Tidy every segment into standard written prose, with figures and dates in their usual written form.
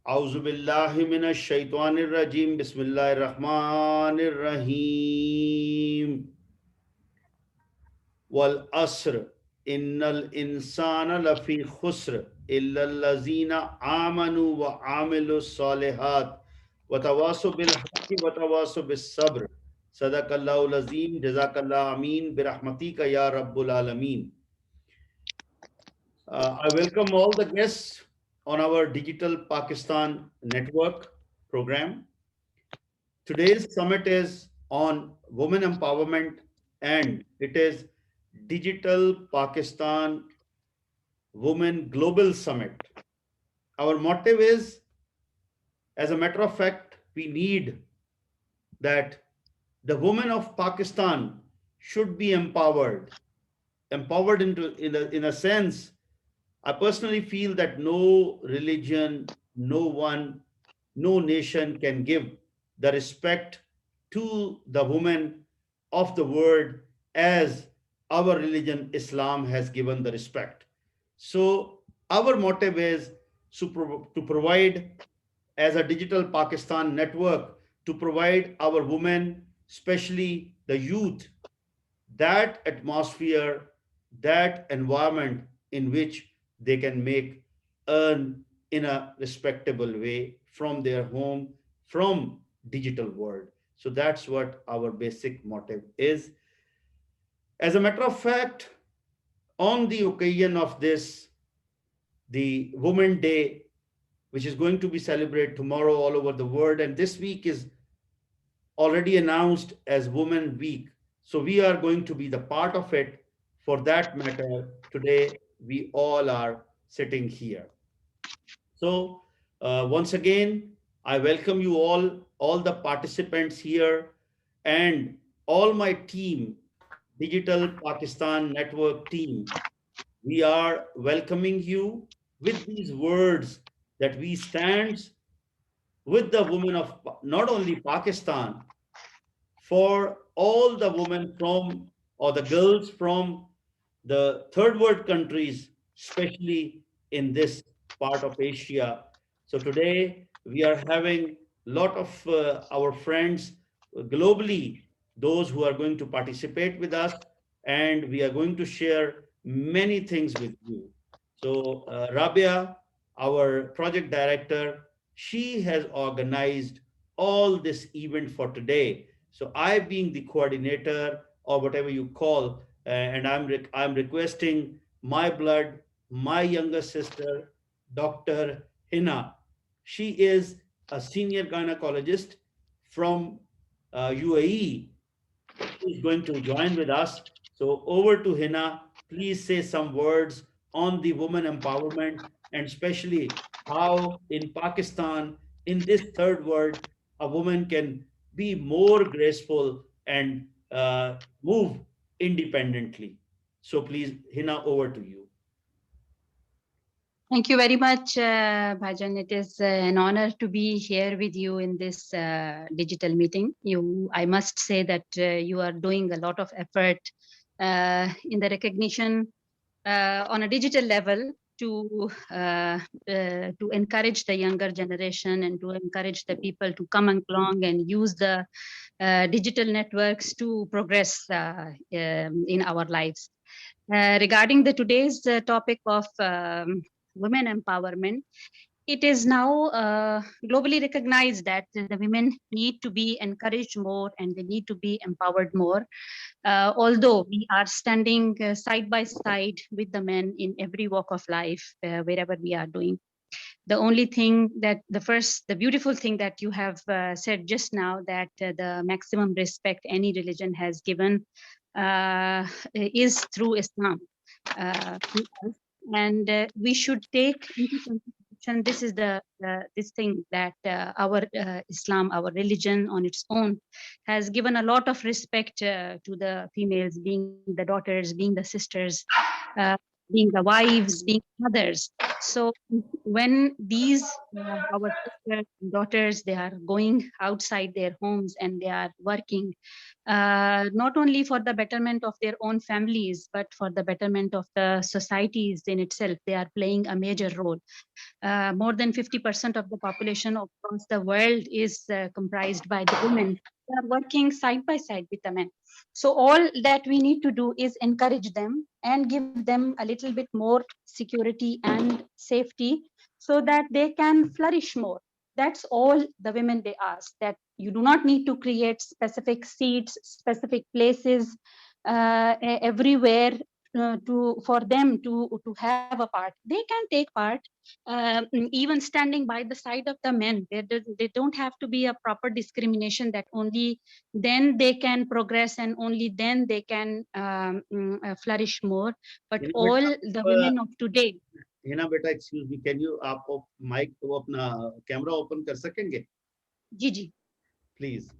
Auzu billahi minash shaitanir rajim. Bismillahir rahmanir rahim. Wal asr innal insana lafi khusr illa allazina amanu wa amilu salihat wa tawasaw bil haqqi wa tawasaw bis sabr. Sadaqallahu azim. Jazakallah ameen bi rahmatika ya rabbul alamin. I welcome all the guests on our Digital Pakistan Network program. Today's summit is on women empowerment and it is Digital Pakistan Women Global Summit. Our motive is, as a matter of fact, we need that the women of Pakistan should be empowered. Empowered in a sense, I personally feel that no religion, no one, no nation can give the respect to the woman of the world as our religion, Islam, has given the respect. So our motive is to provide, as a Digital Pakistan network, to provide our women, especially the youth, that atmosphere, that environment in which they can earn in a respectable way from their home, from digital world. So that's what our basic motive is. As a matter of fact, on the occasion of this, the Women Day, which is going to be celebrated tomorrow all over the world, and this week is already announced as Women Week. So we are going to be the part of it. For that matter, today we all are sitting here. So once again, I welcome you all the participants here and all my team, Digital Pakistan Network team. We are welcoming you with these words that we stand with the women of not only Pakistan, for all the women from, or the girls from the third world countries, especially in this part of Asia. So today we are having a lot of our friends globally, those who are going to participate with us, and we are going to share many things with you. So Rabia, our project director, she has organized all this event for today. So I, being the coordinator or whatever you call, and I'm requesting my blood, my younger sister, Dr. Hina. She is a senior gynecologist from UAE. She's going to join with us. So over to Hina. Please say some words on the woman empowerment and especially how in Pakistan, in this third world, a woman can be more graceful and move independently. So please, Hina, over to you. Thank you very much, Bhajan. It is an honor to be here with you in this digital meeting. I must say that you are doing a lot of effort in the recognition on a digital level to encourage the younger generation and to encourage the people to come along and use the digital networks to progress in our lives. Regarding the today's topic of women empowerment, it is now globally recognized that the women need to be encouraged more and they need to be empowered more. Although we are standing side by side with the men in every walk of life, wherever we are doing. The only thing that the beautiful thing that you have said just now, that the maximum respect any religion has given is through Islam. And we should take into consideration, this is this thing that our Islam, our religion on its own, has given a lot of respect to the females, being the daughters, being the sisters, being the wives, being mothers. So when these our sisters and daughters, they are going outside their homes and they are working, not only for the betterment of their own families, but for the betterment of the societies in itself, they are playing a major role. More than 50% of the population across the world is comprised by the women. They are working side by side with the men. So all that we need to do is encourage them and give them a little bit more security and safety so that they can flourish more. That's all the women they ask, that you do not need to create specific seats, specific places everywhere for them to have a part. They can take part, even standing by the side of the men. They don't have to be a proper discrimination that only then they can progress and only then they can flourish more. But Hina all बेटा the women of today, Hina बेटा excuse me, can you आप mic वो अपना camera open कर सकेंगे Gigi, please?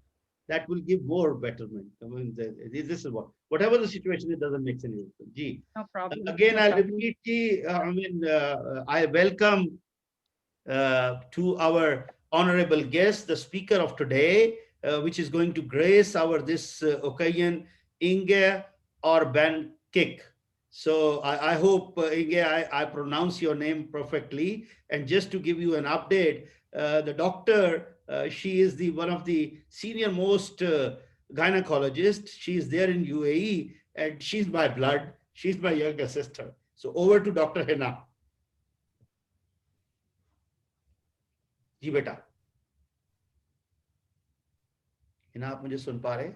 That will give more betterment. I mean, this is whatever the situation, it doesn't make any difference. Ji. no problem, Again, no I'll problem. repeat, ji, I mean, I welcome to our honorable guest, the speaker of today, which is going to grace our this occasion, Inge or Ben Kick. So I hope, Inge, I pronounce your name perfectly. And just to give you an update, the doctor, she is the one of the senior most gynecologist. She is there in UAE, and she's my blood. She's my younger sister. So over to Dr. Hena. जी बेटा, हिना आप मुझे सुन पा रहे?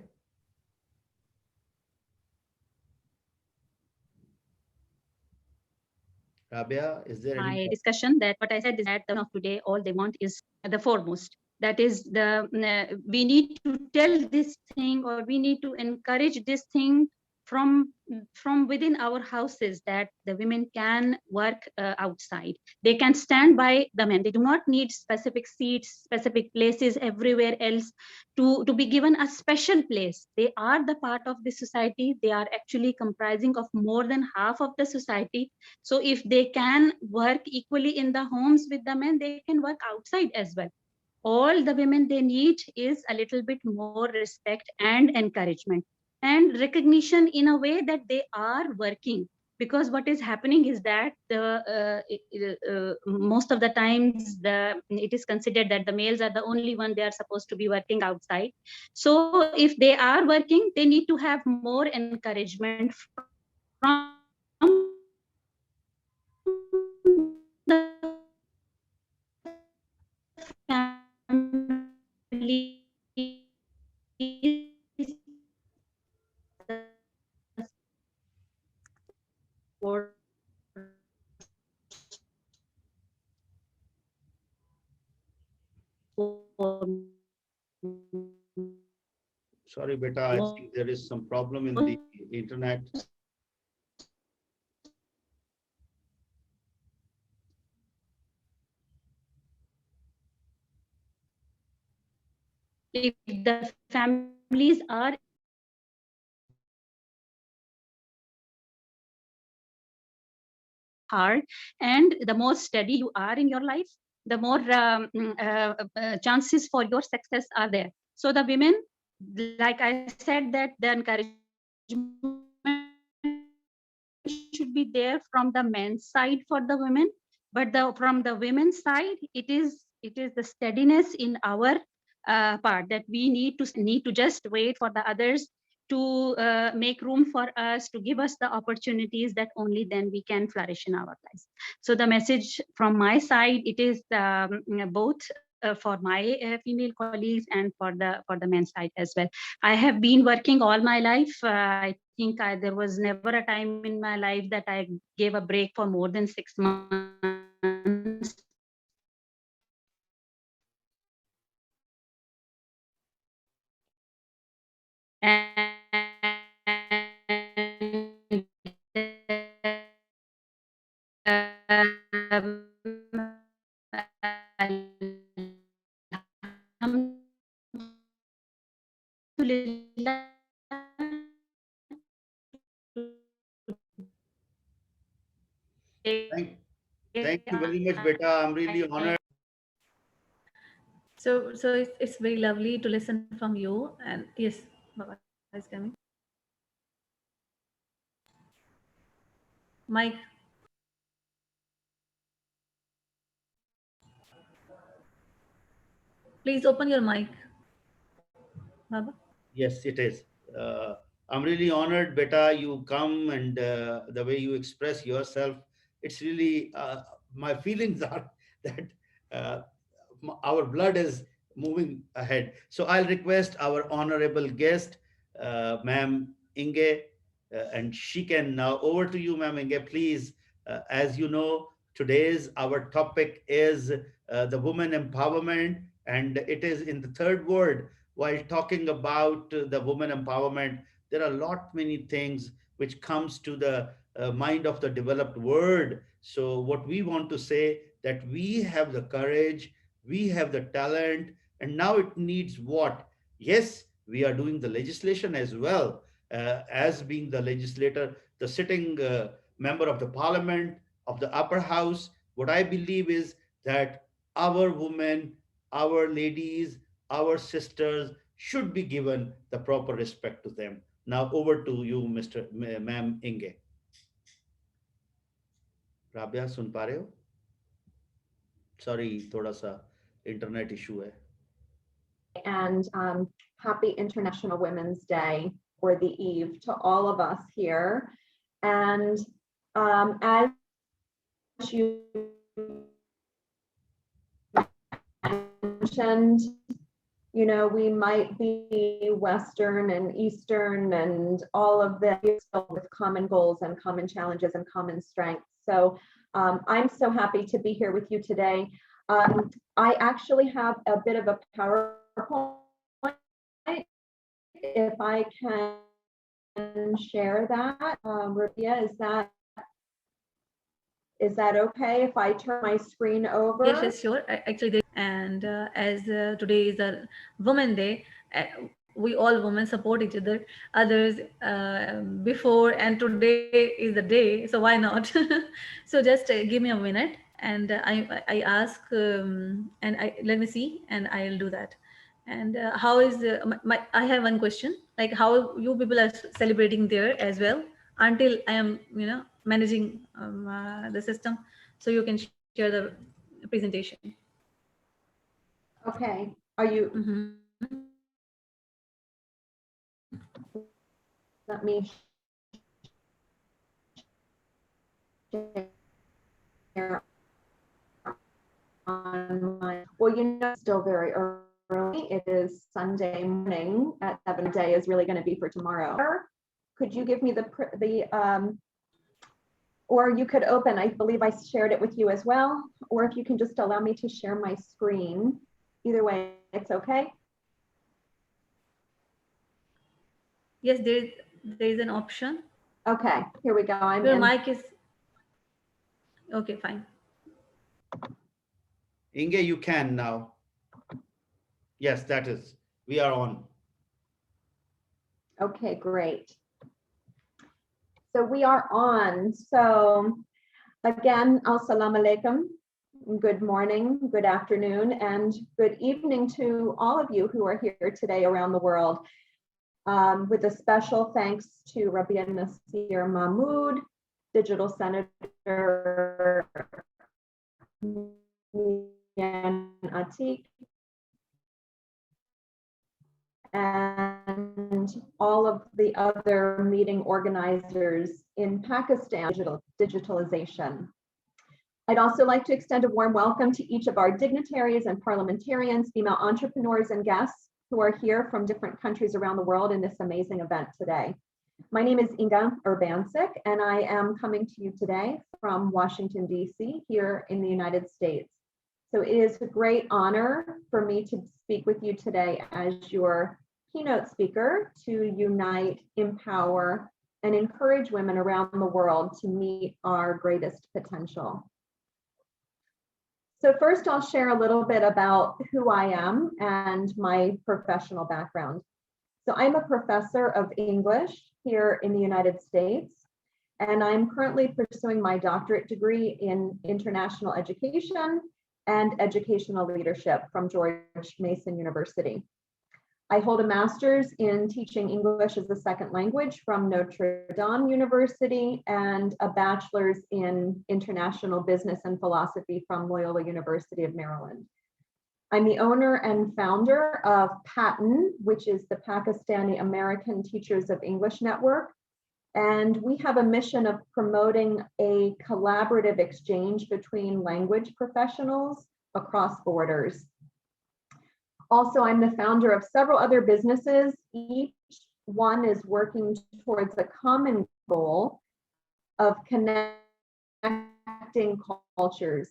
Rabia, is there any? My discussion that what I said is that the women of today, all they want is the foremost. That is we need to tell this thing, or we need to encourage this thing from from within our houses, that the women can work outside. They can stand by the men. They do not need specific seats, specific places everywhere else to be given a special place. They are the part of the society. They are actually comprising of more than half of the society. So if they can work equally in the homes with the men, they can work outside as well. All the women they need is a little bit more respect and encouragement and recognition in a way that they are working. Because what is happening is that most of the times it is considered that the males are the only one they are supposed to be working outside. So if they are working, they need to have more encouragement from the families are Sorry, beta, I think there is some problem in the internet. if the families are hard, and the more steady you are in your life, the more chances for your success are there. So the women, like I said, that the encouragement should be there from the men's side for the women, but from the women's side, it is the steadiness in our part, that we need to just wait for the others to make room for us, to give us the opportunities, that only then we can flourish in our lives. So the message from my side, it is both for my female colleagues and for the men's side as well. I have been working all my life. I think there was never a time in my life that I gave a break for more than 6 months. Thank, Thank you very much, beta. I'm really honored. So it's very lovely to listen from you. And yes, Baba is coming. Mike, please open your mic, Baba. Yes, it is. Uh, I'm really honored, beta. You come and the way you express yourself, it's really my feelings are that uh, our blood is moving ahead. So I'll request our honorable guest, Ma'am Inge, and she can now over to you, Ma'am Inge. Please, as you know, today's our topic is the woman empowerment, and it is in the third word while talking about the woman empowerment. There are a lot many things which comes to the mind of the developed world. So what we want to say that we have the courage, we have the talent, and now it needs what? Yes, we are doing the legislation as well, as being the legislator, the sitting member of the parliament of the upper house. What I believe is that our women, our ladies, our sisters should be given the proper respect to them. Now over to you, Ma'am Inge. Rabia सुन पा रहे हो? Sorry, थोड़ा सा internet issue है. And happy International Women's Day or the eve to all of us here. And as you mentioned, you know, we might be Western and Eastern and all of this with common goals and common challenges and common strengths. So I'm so happy to be here with you today. I actually have a bit of a PowerPoint. If I can share that, Rabia, is that okay if I turn my screen over? Yes, sure. Actually, and as today is a Women Day, we all women support each other, others before, and today is the day. So why not? So just give me a minute, and I ask, and let me see, and I'll do that. And how is I have one question, like how you people are celebrating there as well until I am managing the system, so you can share the presentation. Okay. Are you? Let me share on my. Well, you know, it's still very early. It is Sunday morning at 7. Day is really going to be for tomorrow. Could you give me or you could open, I believe I shared it with you as well, or if you can just allow me to share my screen. Either way, it's okay. Yes, there is an option. Okay, here we go. Your mic is okay, fine. Inge, you can now. Yes, that is. We are on. Okay, great. So we are on. So again, assalamu alaikum. Good morning, good afternoon, and good evening to all of you who are here today around the world. With a special thanks to Rabia Nasir Mahmood, Digital Senator Mian Ateeq, and all of the other meeting organizers in Pakistan, digitalization. I'd also like to extend a warm welcome to each of our dignitaries and parliamentarians, female entrepreneurs and guests who are here from different countries around the world in this amazing event today. My name is Inga Urbancic, and I am coming to you today from Washington, D.C., here in the United States. So it is a great honor for me to speak with you today as your keynote speaker to unite, empower, and encourage women around the world to meet our greatest potential. So first, I'll share a little bit about who I am and my professional background. So I'm a professor of English here in the United States, and I'm currently pursuing my doctorate degree in international education and educational leadership from George Mason University. I hold a master's in teaching English as a second language from Notre Dame University and a bachelor's in international business and philosophy from Loyola University of Maryland. I'm the owner and founder of PATN, which is the Pakistani American Teachers of English Network. And we have a mission of promoting a collaborative exchange between language professionals across borders. Also, I'm the founder of several other businesses. Each one is working towards a common goal of connecting cultures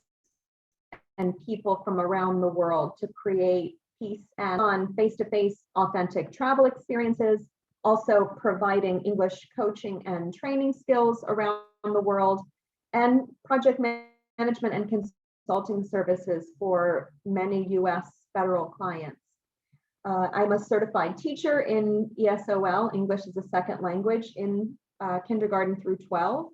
and people from around the world to create peace and on face-to-face authentic travel experiences, also providing English coaching and training skills around the world, and project management and consulting services for many US federal clients. I'm a certified teacher in ESOL, English as a second language, in kindergarten through 12.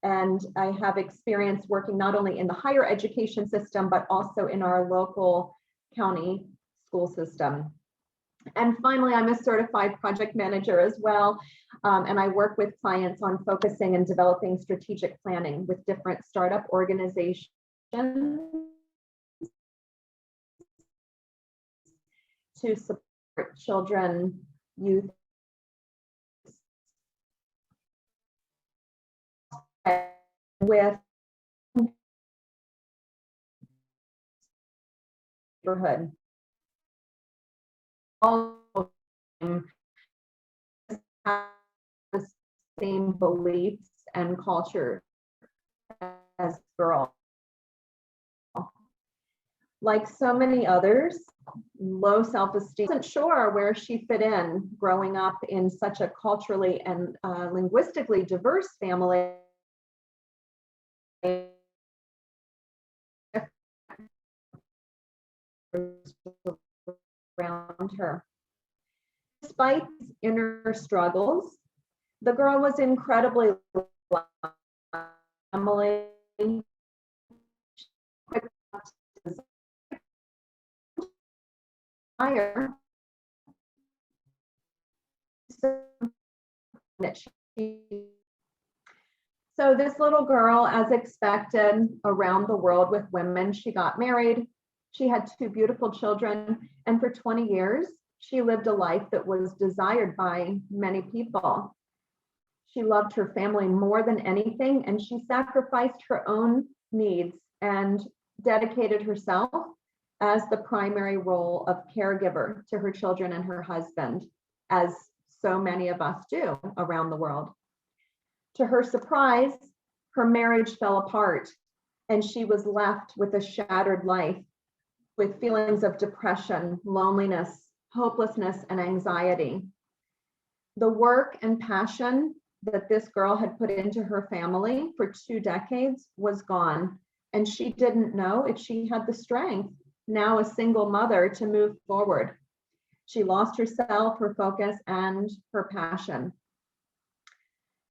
And I have experience working not only in the higher education system, but also in our local county school system. And finally, I'm a certified project manager as well. And I work with clients on focusing and developing strategic planning with different startup organizations to support children, youth, with neighborhood. All of them have the same beliefs and culture as girls. Like so many others, low self-esteem, wasn't sure where she fit in growing up in such a culturally and linguistically diverse family. Around her. Despite these inner struggles, the girl was incredibly family. So this little girl, as expected, around the world with women, she got married. She had 2 beautiful children, and for 20 years, she lived a life that was desired by many people. She loved her family more than anything, and she sacrificed her own needs and dedicated herself as the primary role of caregiver to her children and her husband, as so many of us do around the world. To her surprise, her marriage fell apart, and she was left with a shattered life, with feelings of depression, loneliness, hopelessness, and anxiety. The work and passion that this girl had put into her family for 2 decades was gone, and she didn't know if she had the strength, now a single mother, to move forward. She lost herself, her focus, and her passion.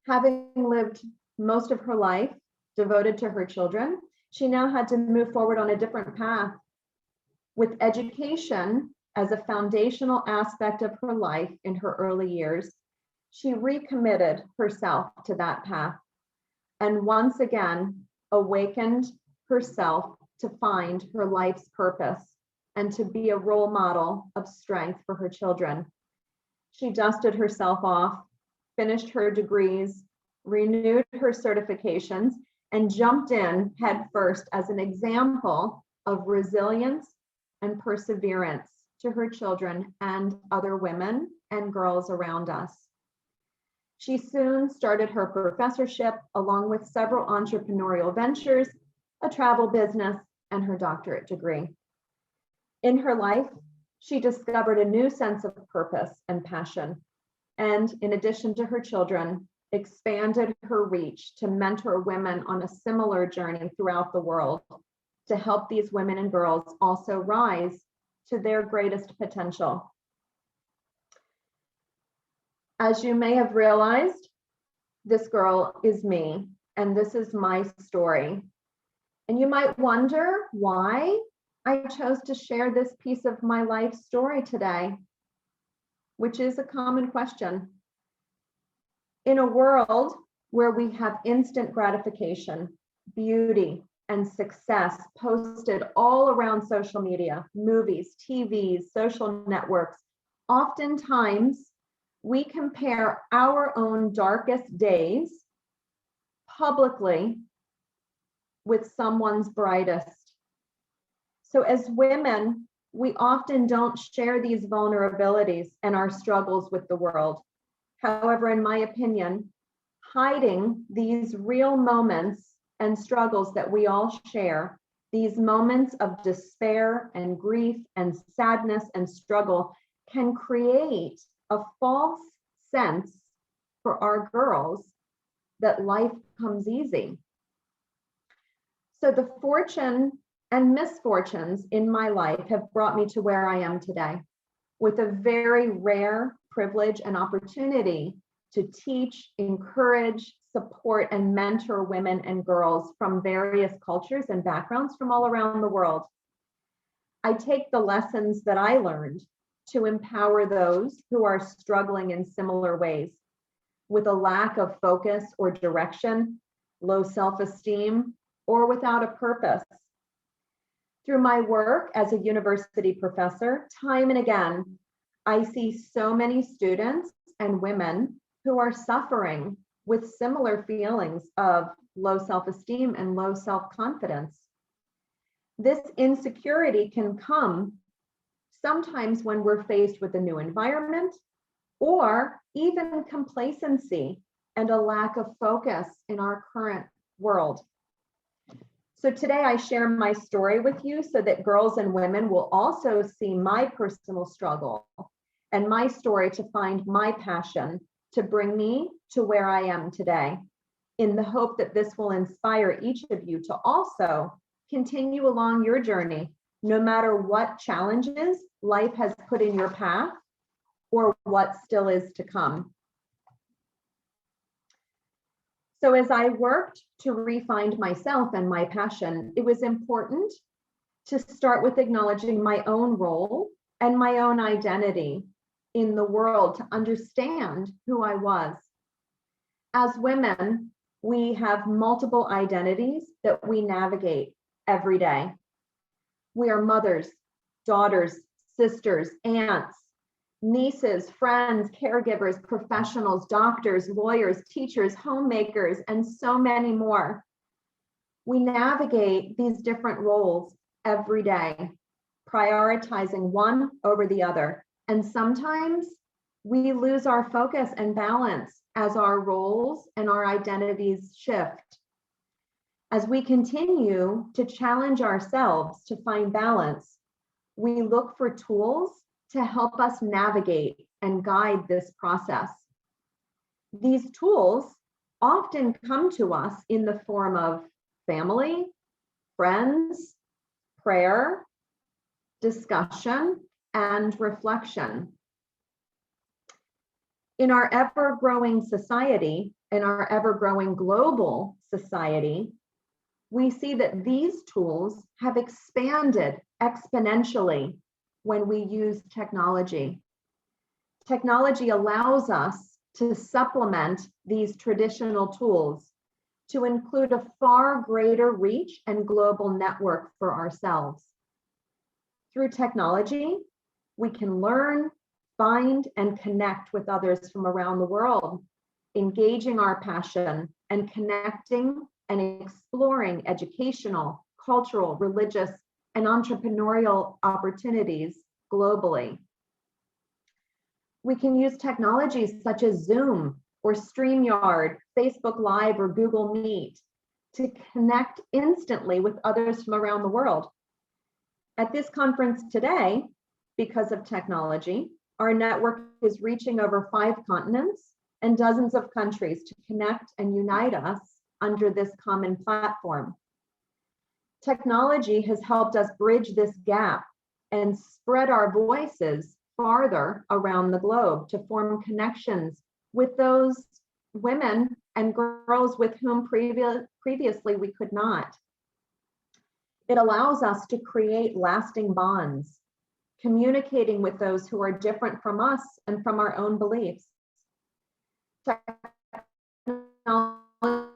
Having lived most of her life devoted to her children, she now had to move forward on a different path. With education as a foundational aspect of her life in her early years, she recommitted herself to that path and once again awakened herself to find her life's purpose and to be a role model of strength for her children. She dusted herself off, finished her degrees, renewed her certifications, and jumped in headfirst as an example of resilience and perseverance to her children and other women and girls around us. She soon started her professorship along with several entrepreneurial ventures, a travel business, and her doctorate degree. In her life, she discovered a new sense of purpose and passion, and in addition to her children, expanded her reach to mentor women on a similar journey throughout the world to help these women and girls also rise to their greatest potential. As you may have realized, This girl is me, and this is my story. And you might wonder why I chose to share this piece of my life story today, which is a common question. In a world where we have instant gratification, beauty, and success posted all around social media, movies, TVs, social networks, oftentimes we compare our own darkest days publicly with someone's brightest. So as women, we often don't share these vulnerabilities and our struggles with the world. However, in my opinion, hiding these real moments and struggles that we all share, these moments of despair and grief and sadness and struggle, can create a false sense for our girls that life comes easy. So the fortune and misfortunes in my life have brought me to where I am today, with a very rare privilege and opportunity to teach, encourage, support, and mentor women and girls from various cultures and backgrounds from all around the world. I take the lessons that I learned to empower those who are struggling in similar ways, with a lack of focus or direction, low self-esteem, or without a purpose. Through my work as a university professor, time and again, I see so many students and women who are suffering with similar feelings of low self-esteem and low self-confidence. This insecurity can come sometimes when we're faced with a new environment, or even complacency and a lack of focus in our current world. So today I share my story with you so that girls and women will also see my personal struggle and my story to find my passion to bring me to where I am today, in the hope that this will inspire each of you to also continue along your journey, no matter what challenges life has put in your path or what still is to come. So as I worked to re-find myself and my passion, it was important to start with acknowledging my own role and my own identity in the world, to understand who I was. As women, we have multiple identities that we navigate every day. We are mothers, daughters, sisters, aunts, nieces, friends, caregivers, professionals, doctors, lawyers, teachers, homemakers, and so many more. We navigate these different roles every day, prioritizing one over the other. And sometimes we lose our focus and balance as our roles and our identities shift. As we continue to challenge ourselves to find balance, we look for tools to help us navigate and guide this process. These tools often come to us in the form of family, friends, prayer, discussion, and reflection. In our ever-growing society, in our ever-growing global society, we see that these tools have expanded exponentially when we use technology. Technology allows us to supplement these traditional tools to include a far greater reach and global network for ourselves. Through technology, we can learn, find, and connect with others from around the world, engaging our passion and connecting and exploring educational, cultural, religious, and entrepreneurial opportunities globally. We can use technologies such as Zoom or StreamYard, Facebook Live, or Google Meet to connect instantly with others from around the world. At this conference today, because of technology, our network is reaching over 5 continents and dozens of countries to connect and unite us under this common platform. Technology has helped us bridge this gap and spread our voices farther around the globe to form connections with those women and girls with whom previously we could not. It allows us to create lasting bonds, communicating with those who are different from us and from our own beliefs. Technology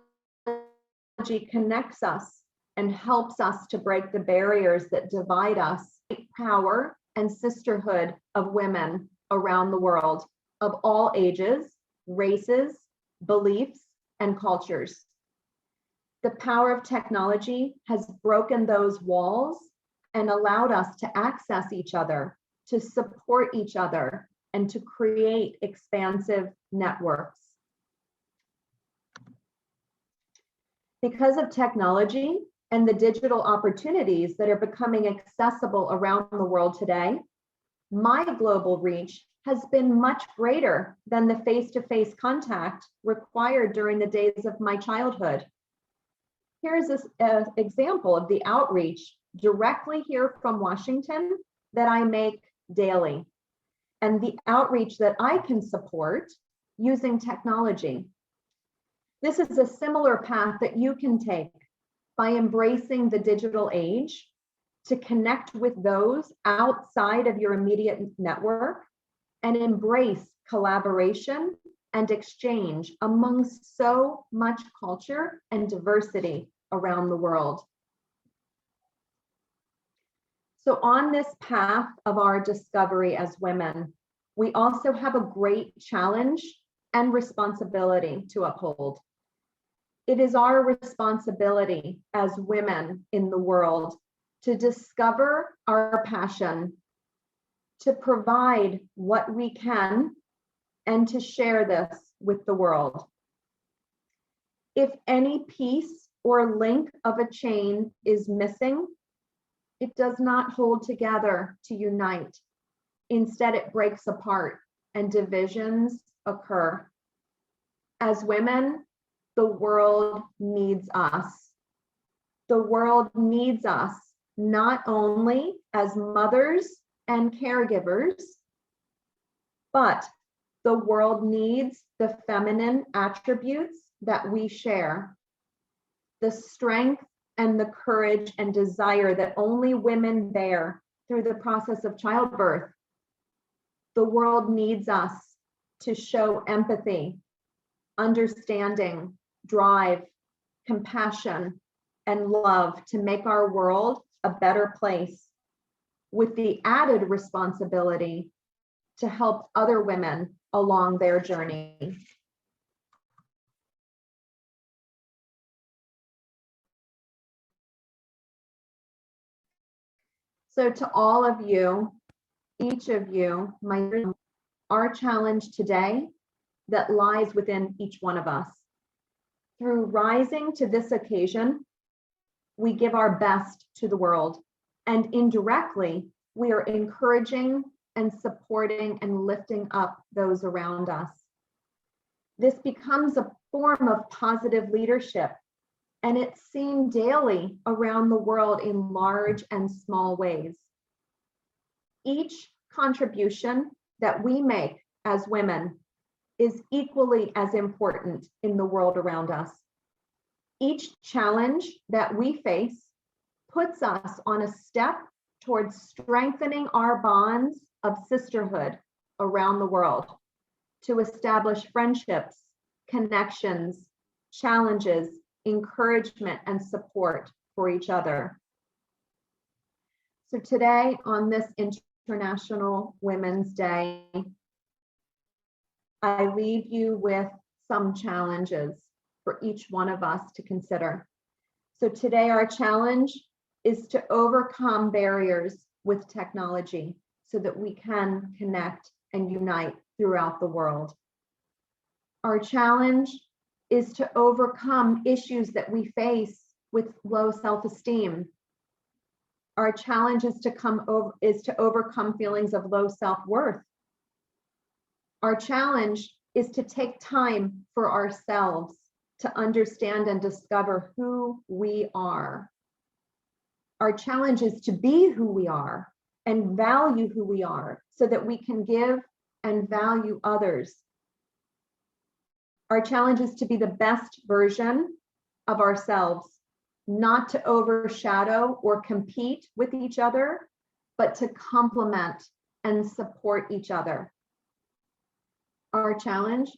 connects us and helps us to break the barriers that divide us, power and sisterhood of women around the world of all ages, races, beliefs, and cultures. The power of technology has broken those walls and allowed us to access each other, to support each other, and to create expansive networks. Because of technology and the digital opportunities that are becoming accessible around the world today, my global reach has been much greater than the face-to-face contact required during the days of my childhood. Here's an example of the outreach directly here from Washington that I make daily, and the outreach that I can support using technology. This is a similar path that you can take by embracing the digital age to connect with those outside of your immediate network and embrace collaboration and exchange amongst so much culture and diversity around the world. So on this path of our discovery as women, we also have a great challenge and responsibility to uphold. It is our responsibility as women in the world to discover our passion, to provide what we can, and to share this with the world. If any piece or link of a chain is missing, it does not hold together to unite. Instead, it breaks apart and divisions occur. As women, the world needs us. The world needs us not only as mothers and caregivers, but the world needs the feminine attributes that we share, the strength and the courage and desire that only women bear through the process of childbirth. The world needs us to show empathy, understanding, drive, compassion, and love to make our world a better place, with the added responsibility to help other women along their journey. So to all of you, each of you, our challenge today that lies within each one of us. Through rising to this occasion, we give our best to the world, and indirectly, we are encouraging and supporting and lifting up those around us. This becomes a form of positive leadership, and it's seen daily around the world in large and small ways. Each contribution that we make as women is equally as important in the world around us. Each challenge that we face puts us on a step towards strengthening our bonds of sisterhood around the world to establish friendships, connections, challenges, encouragement, and support for each other. So today, on this International Women's Day, I leave you with some challenges for each one of us to consider. So today, our challenge is to overcome barriers with technology so that we can connect and unite throughout the world. Our challenge is to overcome issues that we face with low self-esteem. Our challenge is to overcome feelings of low self-worth. Our challenge is to take time for ourselves to understand and discover who we are. Our challenge is to be who we are and value who we are so that we can give and value others. Our challenge is to be the best version of ourselves, not to overshadow or compete with each other, but to complement and support each other. Our challenge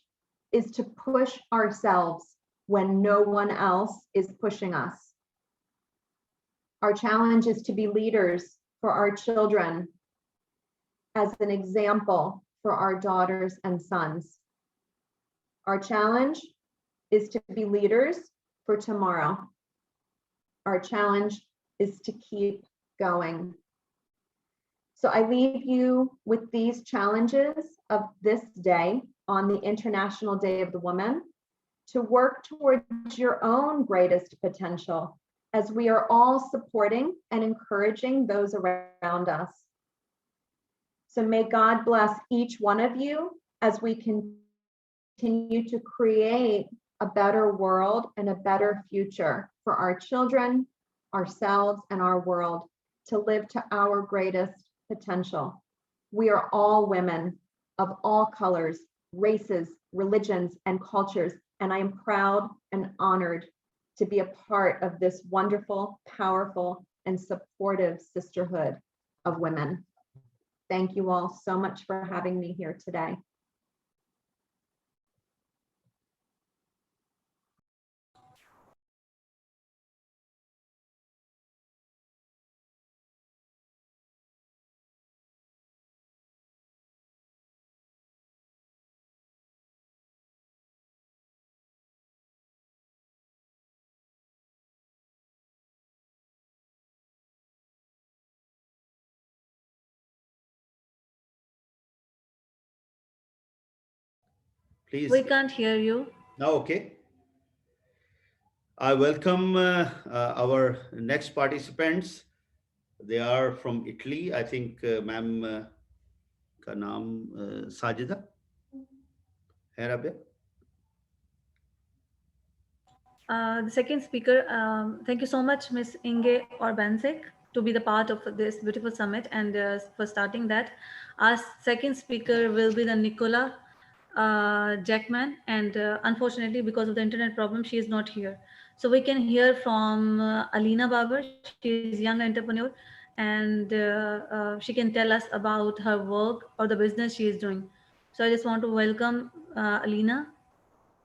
is to push ourselves when no one else is pushing us. Our challenge is to be leaders for our children, as an example for our daughters and sons. Our challenge is to be leaders for tomorrow. Our challenge is to keep going. So I leave you with these challenges of this day on the International Day of the Woman, to work towards your own greatest potential, as we are all supporting and encouraging those around us. So may God bless each one of you as we continue to create a better world and a better future for our children, ourselves, and our world, to live to our greatest potential. We are all women of all colors, races, religions, and cultures, and I am proud and honored to be a part of this wonderful, powerful, and supportive sisterhood of women. Thank you all so much for having me here today. Please. We can't hear you. Now, okay. I welcome our next participants. They are from Italy. I think ma'am का नाम साजिदा है Rabia. The second speaker, thank you so much, Ms. Inge Orbansek, to be the part of this beautiful summit and for starting that. Our second speaker will be the Nicola Jackman, and unfortunately, because of the internet problem, she is not here. So we can hear from Alina Babar. She is a young entrepreneur, and she can tell us about her work or the business she is doing. So I just want to welcome Alina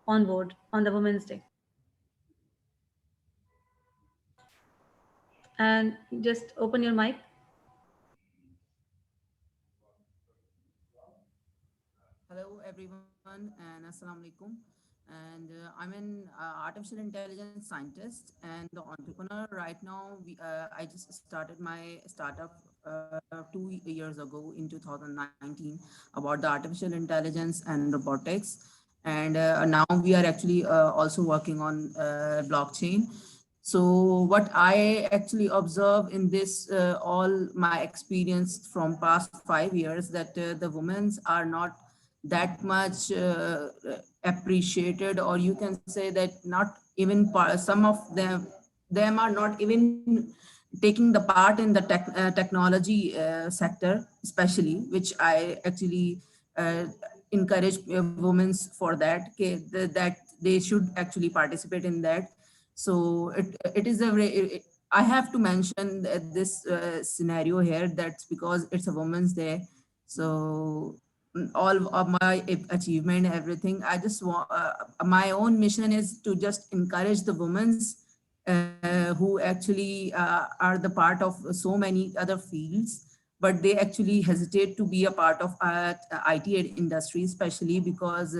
on board on the Women's Day. And just open your mic. Hello everyone and assalamu alaikum. And I'm an artificial intelligence scientist and the entrepreneur right now. I just started my startup 2 years ago in 2019 about the artificial intelligence and robotics. And now we are actually also working on blockchain. So what I actually observe in this all my experience from past 5 years, that the women's are not that much appreciated, or you can say that not even some of them are not even taking the part in the technology sector, especially, which I actually encourage women for that, that they should actually participate in that. So it is a I have to mention this scenario here. That's because it's a Women's Day. So all of my achievement, everything, I just want my own mission is to just encourage the women's who actually are the part of so many other fields, but they actually hesitate to be a part of IT industry, especially because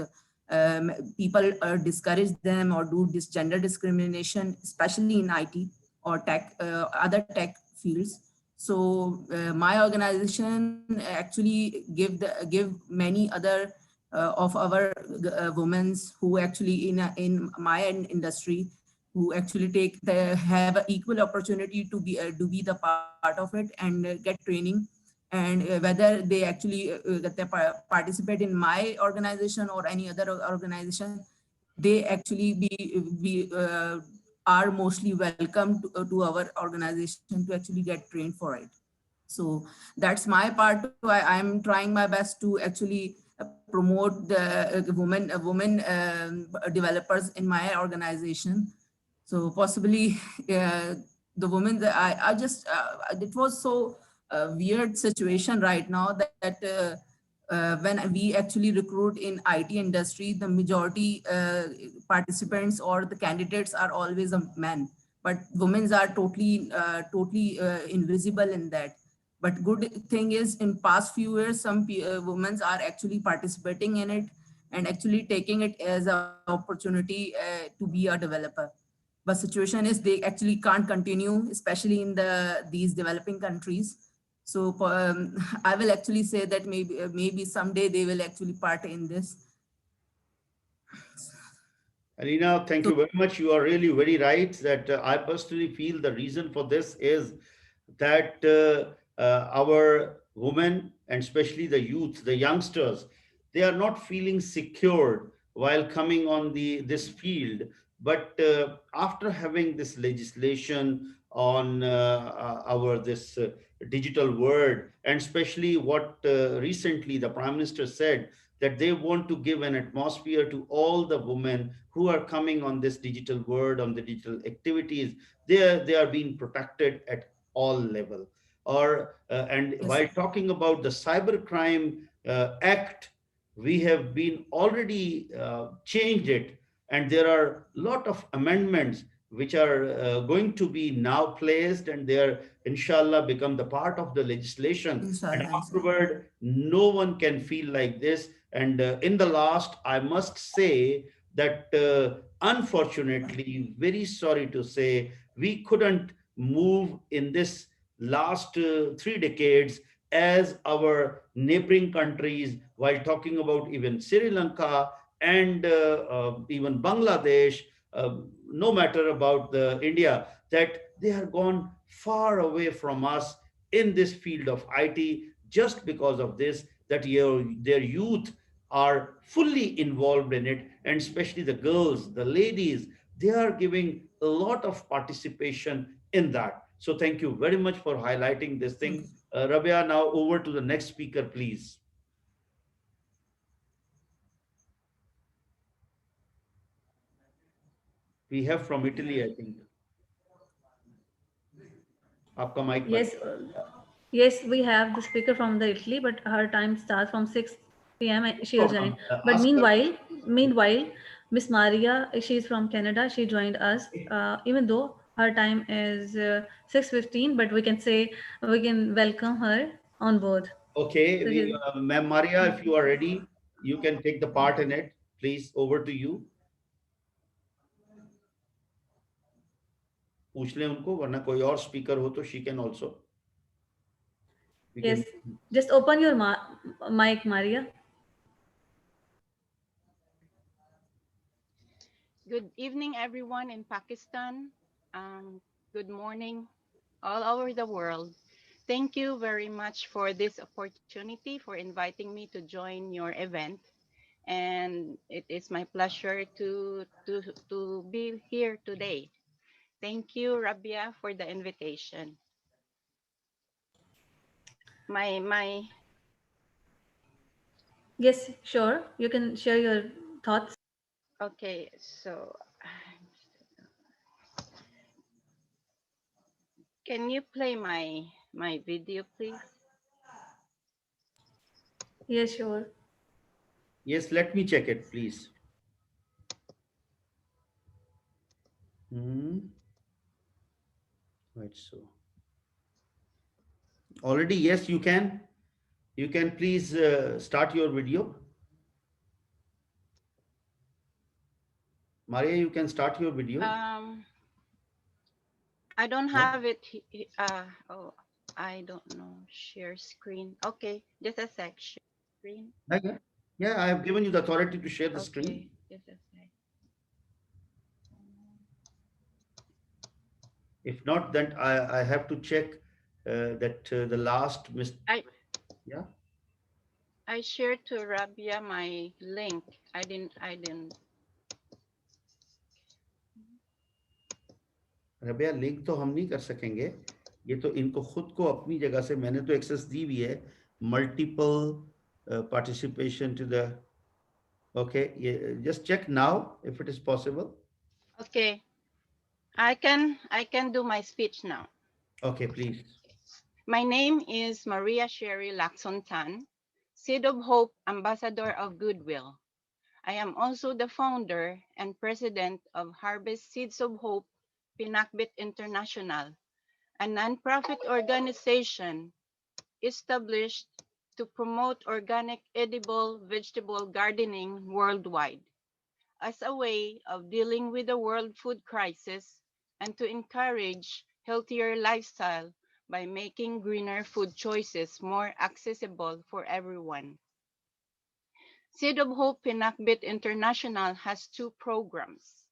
people discourage them or do this gender discrimination, especially in IT or tech, other tech fields. So my organization actually give many other of our women who actually in my industry, who actually have an equal opportunity to be the part of it and get training, and whether they actually participate in my organization or any other organization, they actually are mostly welcome to our organization to actually get trained for it. So that's my part. I'm trying my best to actually promote the women developers in my organization. So possibly the women that I just it was so weird situation right now that when we actually recruit in IT industry, the majority participants or the candidates are always a men, but women are totally invisible in that. But good thing is in past few years, some women are actually participating in it and actually taking it as an opportunity to be a developer. But situation is they actually can't continue, especially in these developing countries. So I will actually say that maybe someday they will actually part in this. Alina, thank you very much. You are really very right that I personally feel the reason for this is that our women and especially the youth, the youngsters, they are not feeling secured while coming on this field. But after having this legislation on our this digital world, and especially what recently the Prime Minister said that they want to give an atmosphere to all the women who are coming on this digital world, on the digital activities. They are being protected at all level. Or and Yes, while talking about the cybercrime act, we have been already changed it, and there are a lot of amendments which are going to be now placed, and they are inshallah become the part of the legislation. And inshallah, inshallah. afterward, no one can feel like this. And in the last, I must say that unfortunately, very sorry to say, we couldn't move in this last 3 decades as our neighboring countries, while talking about even Sri Lanka and even Bangladesh, no matter about the India, that they have gone far away from us in this field of IT just because of this, that their youth are fully involved in it, and especially the girls, the ladies, they are giving a lot of participation in that. So thank you very much for highlighting this Thank thing. you. Rabia, now over to the next speaker, please. We have from Italy, I think. आपका mic बंद. Yes, yes, we have the speaker from the Italy, but her time starts from 6 p.m. and she'll join. Problem. But Ask her. meanwhile, Miss Maria, she's from Canada. She joined us, even though her time is 6:15. But we can say we can welcome her on board. Okay, So she's Ma'am Maria, if you are ready, you can take the part in it. Please, over to you. पूछ लें उनको, वरना कोई और speaker हो तो she can also. We yes. can. Just open your mic, Maria. Good evening, everyone in Pakistan. Good morning, all over the world. Thank you very much for this opportunity, for inviting me to join your event. And it is my pleasure to be here today. Thank you, Rabia, for the invitation. My Yes, sure. You can share your thoughts. okay, so can you play my video, please? Yes, sure. Yes, let me check it, please. Hmm. Right, so already, yes, you can. You can please start your video. Maria, you can start your video. Um, I don't Yeah. have it. Oh, I don't know. Share screen. Okay, just a sec. Share screen. Yeah, yeah, I have given you the authority to share the screen. Okay, just a sec. If not, then I have to check that the last I yeah. I shared to Rabia my link. I didn't. Rabia link तो हम नहीं कर सकेंगे, ये तो इनको खुद को अपनी जगह से, मैंने तो एक्सेस दी हुई है multiple participation to the. Okay, yeah, just check now if it is possible. Okay, I can do my speech now. Okay, please. My name is Maria Sherry Lacson Tan, Seed of Hope Ambassador of Goodwill. I am also the founder and president of Harvest Seeds of Hope Pinakbit International, a nonprofit organization established to promote organic edible vegetable gardening worldwide as a way of dealing with the world food crisis and to encourage healthier lifestyle by making greener food choices more accessible for everyone. Seed of Hope Pinakbit International has two programs.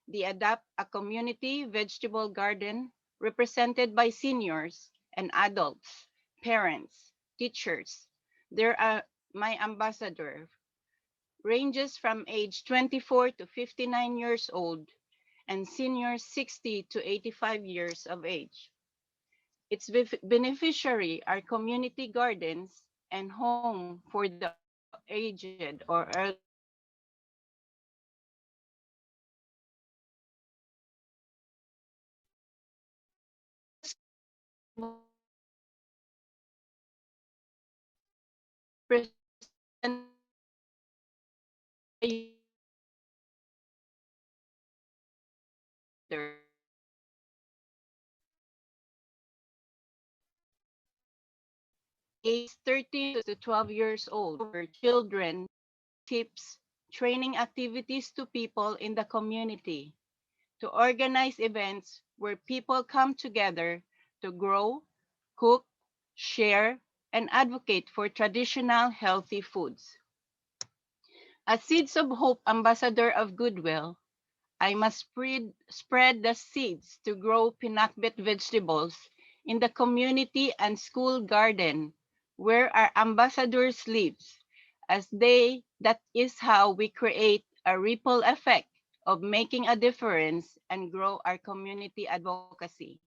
The Adapt a Community Vegetable Garden, represented by seniors and adults, parents, teachers. There are my ambassador, ranges from age 24 to 59 years old, and seniors 60 to 85 years of age. Its beneficiary are community gardens and home for the aged or elderly who need access to organic vegetable gardening. Harvest Seeds of Hope represented by aged 13 to 12 years old for children, tips, training activities to people in the community, to organize events where people come together to grow, cook, share, and advocate for traditional healthy foods. As Seeds of Hope Ambassador of Goodwill, I must spread the seeds to grow pinakbet vegetables in the community and school garden where our ambassadors live, as that is how we create a ripple effect of making a difference and grow our community advocacy.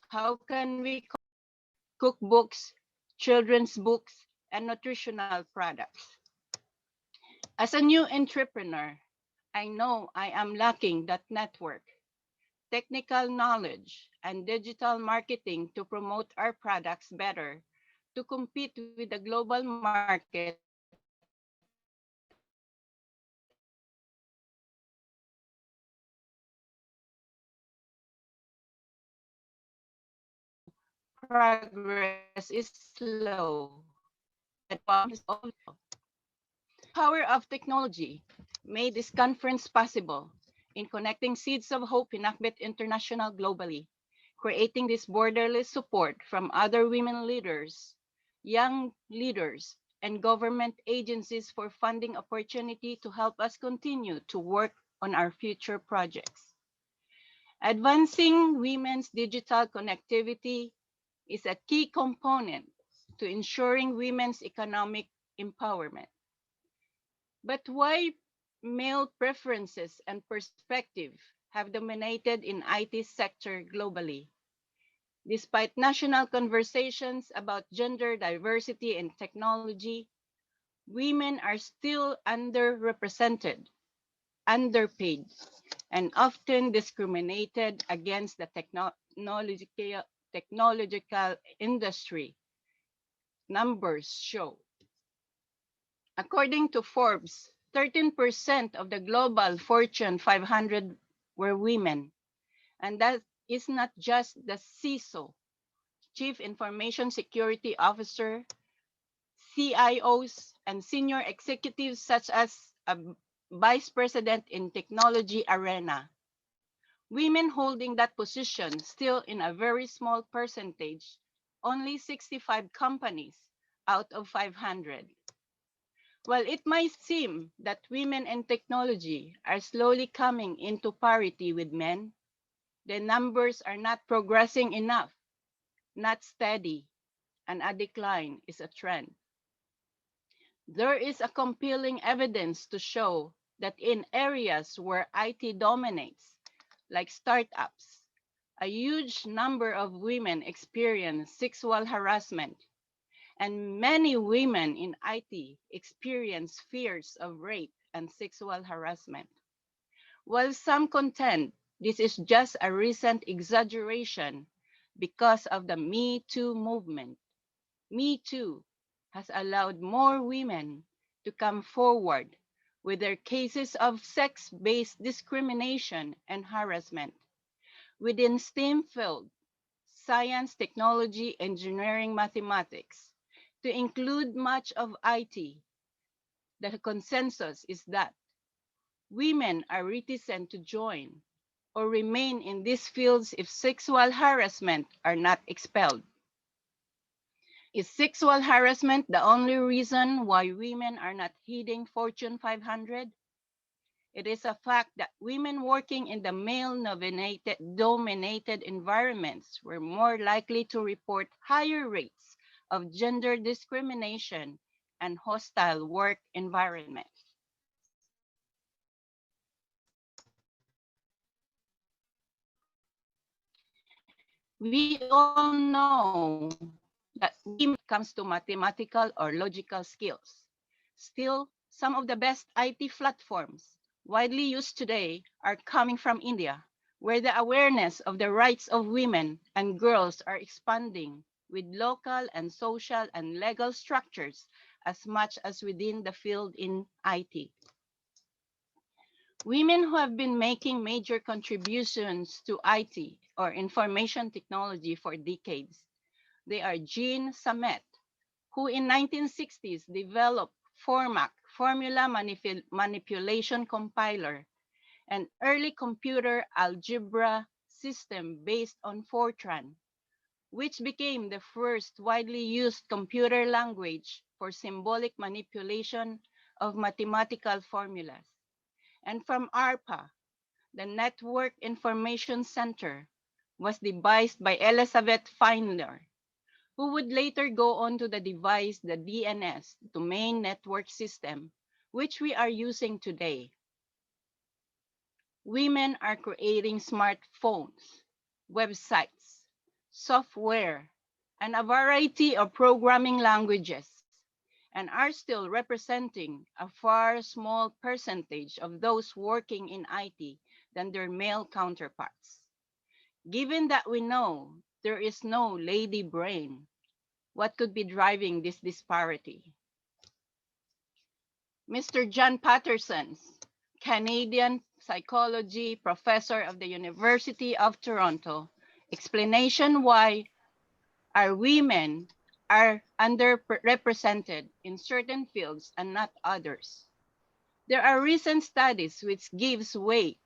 How can we cookbooks, children's books, and nutritional products? As a new entrepreneur, I know I am lacking that network, technical knowledge, and digital marketing to promote our products better, to compete with the global market and to create a ripple effect of making a difference and grow our community advocacy. I know progress is slow, but progress is always visible. The power of technology made this conference possible in connecting Seeds of Hope Pinakbet International globally, creating this borderless support from other women leaders, young leaders, and government agencies for funding opportunity to help us continue to work on our future projects. Advancing women's digital connectivity is a key component to ensuring women's economic empowerment. But why male preferences and perspective have dominated in IT sector globally? Despite national conversations about gender diversity in technology, women are still underrepresented, underpaid, and often discriminated against the technological industry. Numbers show. According to Forbes, 13% of the global Fortune 500 were women. And that is not just the CISO, Chief Information Security Officer, CIOs, and senior executives such as a vice president in technology arena. Women holding that position still in a very small percentage, only 65 companies out of 500. While it might seem that women and technology are slowly coming into parity with men, the numbers are not progressing enough, not steady, and a decline is a trend. There is a compelling evidence to show that in areas where IT dominates, like startups, a huge number of women experience sexual harassment, and many women in IT experience fears of rape and sexual harassment. While some contend this is just a recent exaggeration because of the Me Too movement, Me Too has allowed more women to come forward with their cases of sex-based discrimination and harassment within STEM field, science, technology, engineering, mathematics, to include much of IT. The consensus is that women are reticent to join or remain in these fields if sexual harassment are not expelled. Is sexual harassment the only reason why women are not heeding Fortune 500? It is a fact that women working in the male-dominated environments were more likely to report higher rates of gender discrimination and hostile work environments. We all know that women comes to mathematical or logical skills. Still, some of the best IT platforms widely used today are coming from India, where the awareness of the rights of women and girls are expanding with local and social and legal structures as much as within the field in IT. Women who have been making major contributions to IT or information technology for decades. They are Jean Samet, who in 1960s developed Formac, Formula Manipulation Compiler, an early computer algebra system based on Fortran, which became the first widely used computer language for symbolic manipulation of mathematical formulas. And from ARPA, the Network Information Center, was devised by Elizabeth Feindler, who would later go on to devise the DNS, Domain Network System, which we are using today. Women are creating smartphones, websites, software, and a variety of programming languages, and are still representing a far small percentage of those working in IT than their male counterparts. Given that we know there is no lady brain, what could be driving this disparity? Mr. John Patterson, Canadian psychology professor of the University of Toronto, explanation why our women are underrepresented in certain fields and not others. There are recent studies which gives weight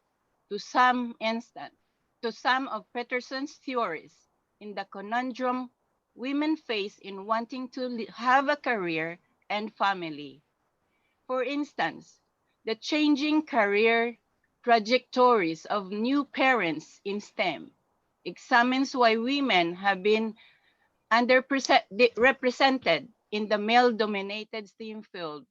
to some of Peterson's theories in the conundrum women face in wanting to have a career and family. For instance, the changing career trajectories of new parents in STEM examines why women have been underrepresented in the male-dominated STEM field,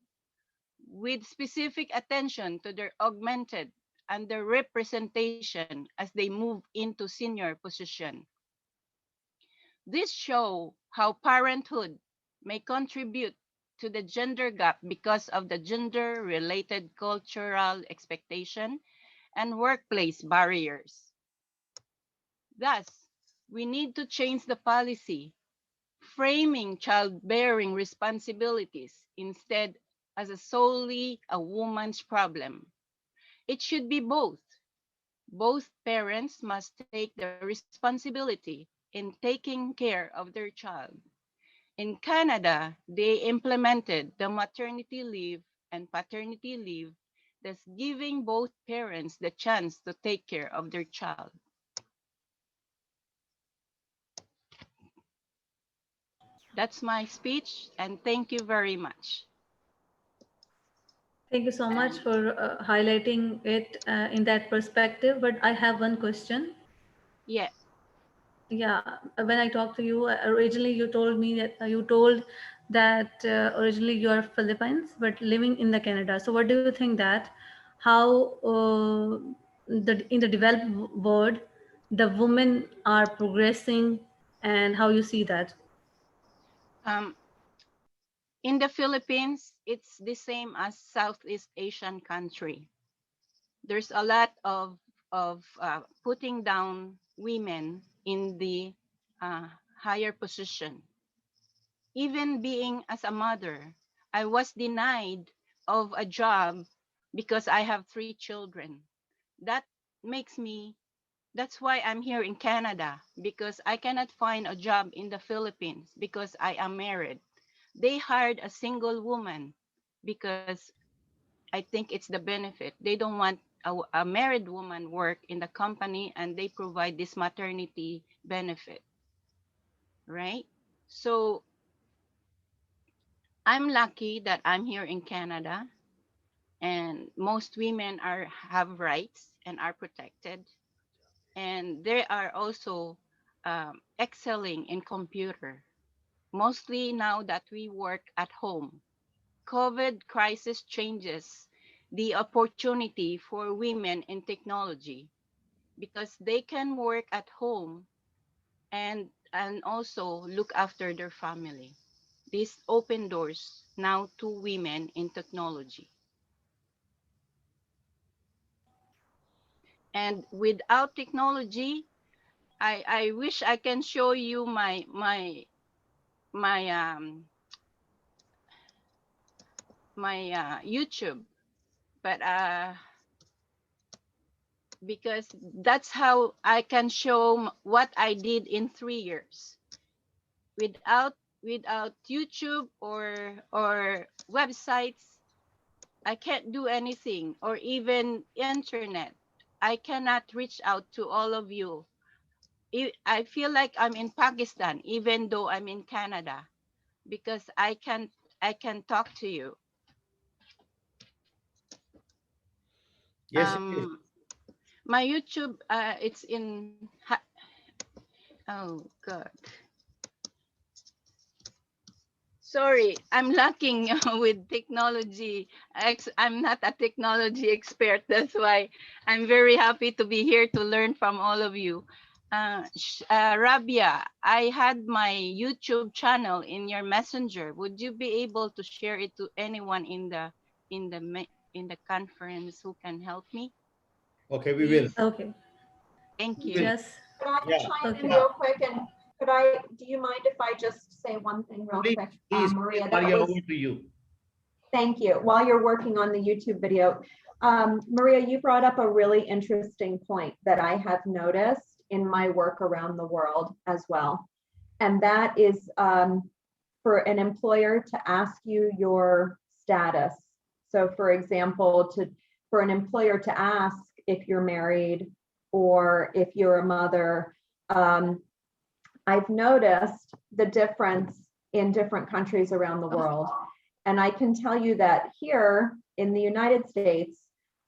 with specific attention to their augmented underrepresentation as they move into senior position. This show how parenthood may contribute to the gender gap because of the gender-related cultural expectation and workplace barriers. Thus, we need to change the policy, framing childbearing responsibilities instead as solely a woman's problem. It should be both. Both parents must take the responsibility in taking care of their child. In Canada, they implemented the maternity leave and paternity leave, thus giving both parents the chance to take care of their child. That's my speech, and thank you very much. Thank you so much And for highlighting it in that perspective. But I have one question. yeah, Yeah, when I talked to you originally, you told me that originally you are Philippines, but living in the Canada. So, what do you think that how in the developed world the women are progressing, and how you see that? um, in the Philippines, it's the same as Southeast Asian country. There's a lot of putting down women in the uh, higher position. Even being as a mother, I was denied of a job because I have 3 children. That makes me, that's why I'm here in Canada, because I cannot find a job in the Philippines because I am married. They hired a single woman because I think it's the benefit. They don't want a married woman work in the company, and they provide this maternity benefit, right? So I'm lucky that I'm here in Canada, and most women are have rights and are protected, and they are also excelling in computer. Mostly now that we work at home, COVID crisis changes the opportunity for women in technology because they can work at home and also look after their family. This open doors now to women in technology. And without technology, I wish I can show you my YouTube, but because that's how I can show what I did in 3 years. Without YouTube or websites, I can't do anything, or even internet. I cannot reach out to all of you. I feel like I'm in Pakistan, even though I'm in Canada, because I can talk to you. Yes, it is. My YouTube, it's in. Oh God, sorry, I'm lacking with technology. I'm not a technology expert. That's why I'm very happy to be here to learn from all of you. Rabia, I had my YouTube channel in your messenger. Would you be able to share it to anyone in the conference who can help me, Okay, we will. please? Okay, Thank We will. you. just Could I Yeah, chime in okay. yeah. real quick? And do you mind if I just say one thing real Please, quick, please, Maria? That Maria, was, over to you. thank you. While you're working on the YouTube video, Maria, you brought up a really interesting point that I have noticed in my work around the world as well. And that is for an employer to ask you your status. So for example, for an employer to ask if you're married or if you're a mother, I've noticed the difference in different countries around the world. And I can tell you that here in the United States,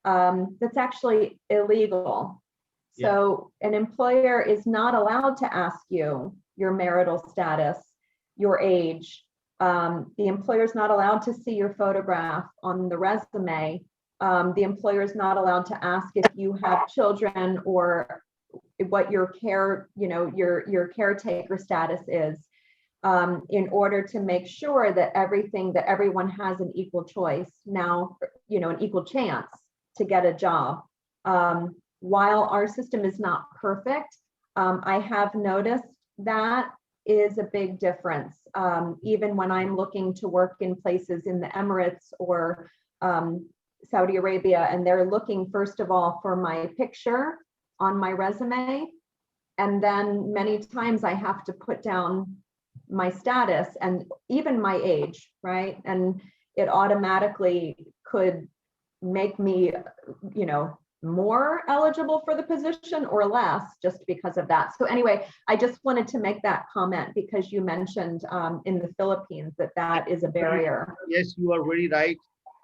that's actually illegal. Yeah. So an employer is not allowed to ask you your marital status, your age. The employer is not allowed to see your photograph on the resume. The employer is not allowed to ask if you have children or what your your caretaker status is, in order to make sure that everyone has an equal choice now, an equal chance to get a job. While our system is not perfect, I have noticed that is a big difference. Even when I'm looking to work in places in the Emirates or Saudi Arabia, and they're looking, first of all, for my picture on my resume. And then many times I have to put down my status and even my age, right? And it automatically could make me, more eligible for the position or less just because of that. So anyway, I just wanted to make that comment because you mentioned in the Philippines that is a barrier. Yes, you are very right.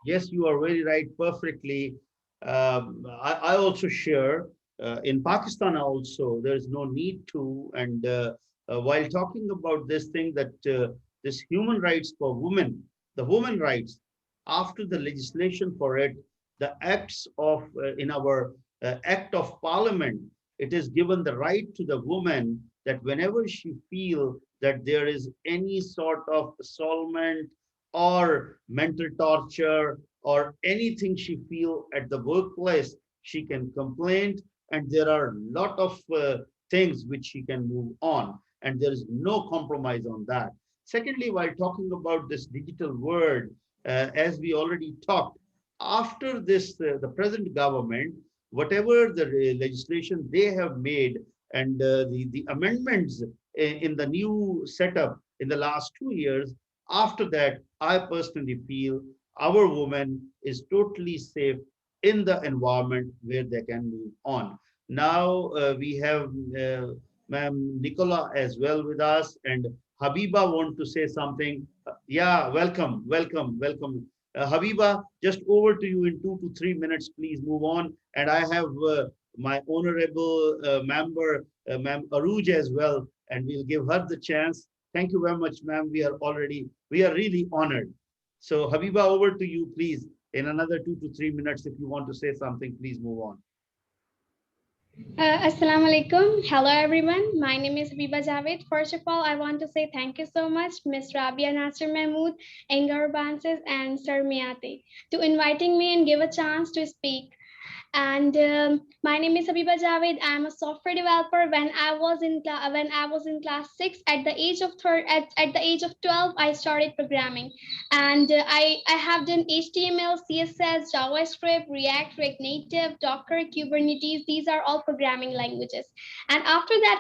Yes, you are very right, perfectly. I also share. In Pakistan also, there is no need to. And while talking about this thing that this human rights for women, the women rights, after the legislation for it, the acts of in our act of parliament, it is given the right to the woman that whenever she feel that there is any sort of assaultment or mental torture or anything she feel at the workplace, she can complain, and there are a lot of things which she can move on, and there is no compromise on that. Secondly, while talking about this digital world, as we already talked, after this, the present government, whatever the legislation they have made and the amendments in the new setup in the last 2 years, after that, I personally feel our woman is totally safe in the environment where they can move on. Now we have Ma'am Nicola as well with us, and Habiba want to say something. Yeah, welcome, welcome, welcome. Habiba, just over to you in 2 to 3 minutes. Please move on. And I have my honorable member, Ma'am Aruj as well, and we'll give her the chance. Thank you very much, ma'am. We are really honored. So, Habiba, over to you, please. In another 2 to 3 minutes, if you want to say something, please move on. Assalamu alaikum. Hello everyone. My name is Habiba Javed. First of all, I want to say thank you so much, Ms. Rabia Nasir Mahmood, Engar Banses, and Sir Miate, to inviting me and give a chance to speak. And my name is Habiba Javed. I'm a software developer. When I was in class 6, at the age of at the age of 12, I started programming, and I have done HTML, CSS, JavaScript, React Native, Docker, Kubernetes. These are all programming languages. And after that,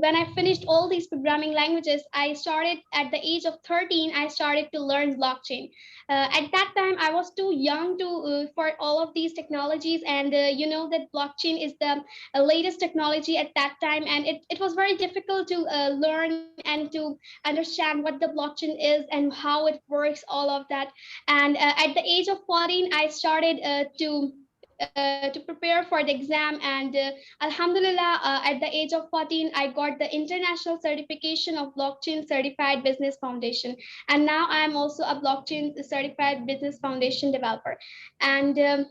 when I finished all these programming languages, I started at the age of 13. I started to learn blockchain. At that time, I was too young to for all of these technologies, and you know that blockchain is the latest technology at that time, and it was very difficult to learn and to understand what the blockchain is and how it works, all of that. And at the age of 14, I started to prepare for the exam, and alhamdulillah, at the age of 14, I got the international certification of blockchain certified business foundation, and now I'm also a blockchain certified business foundation developer. And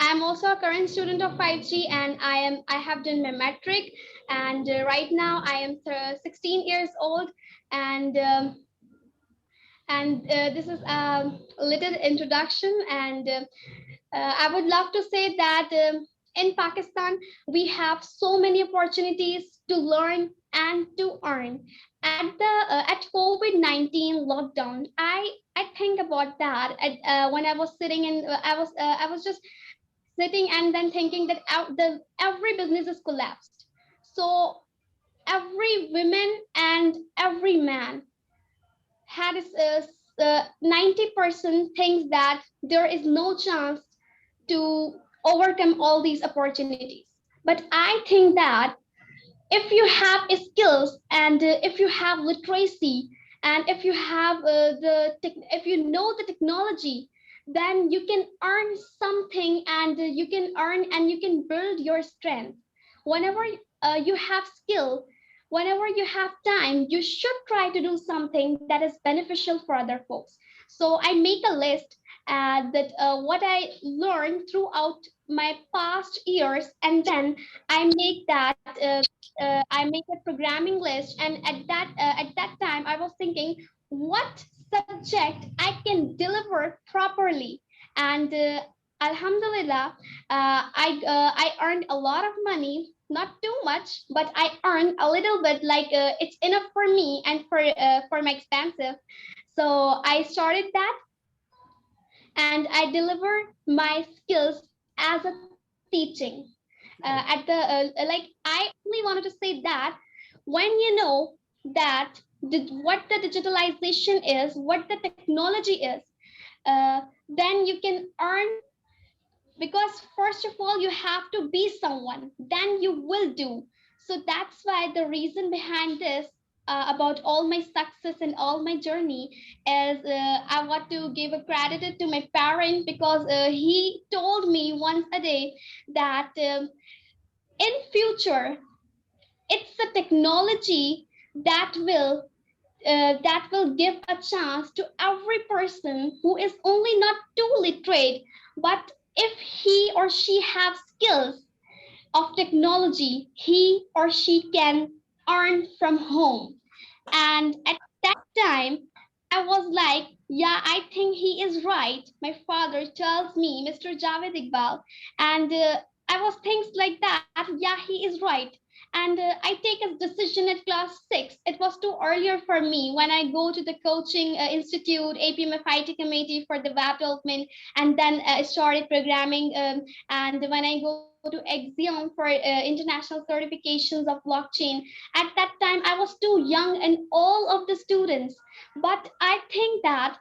I'm also a current student of 5G, and I have done my metric, and right now I am 16 years old, and this is a little introduction. And I would love to say that in Pakistan, we have so many opportunities to learn and to earn. At COVID-19 lockdown, I think about that. When I was sitting in, I was just sitting and then thinking that every business is collapsed. So every woman and every man had 90% thinks that there is no chance to overcome all these opportunities. But I think that if you have skills, and if you have literacy, and if you have if you know the technology, then you can earn something, and you can earn and you can build your strength. Whenever you have skill, whenever you have time, you should try to do something that is beneficial for other folks. So I make a list that what I learned throughout my past years, and then I make that I make a programming list. And at that time, I was thinking what subject I can deliver properly. And alhamdulillah, I earned a lot of money, not too much, but I earned a little bit, like it's enough for me and for my expensive. So I started that, and I deliver my skills as a teaching. At the like, I only wanted to say that when you know that what the digitalization is, what the technology is, then you can earn, because first of all you have to be someone, then you will do. So that's why the reason behind this about all my success and all my journey, as I want to give a credit to my parent, because he told me once a day that in future it's a technology that will give a chance to every person who is only not too literate, but if he or she have skills of technology, he or she can earn from home. And at that time, I was like, yeah, I think he is right. My father tells me, Mr. Javed Iqbal. And I was things like that. Yeah, he is right. And I take a decision at class 6. It was too earlier for me when I go to the coaching institute, APMFIT committee for the web development, and then I started programming. And when I go to Axiom for international certifications of blockchain, at that time I was too young and all of the students. But I think that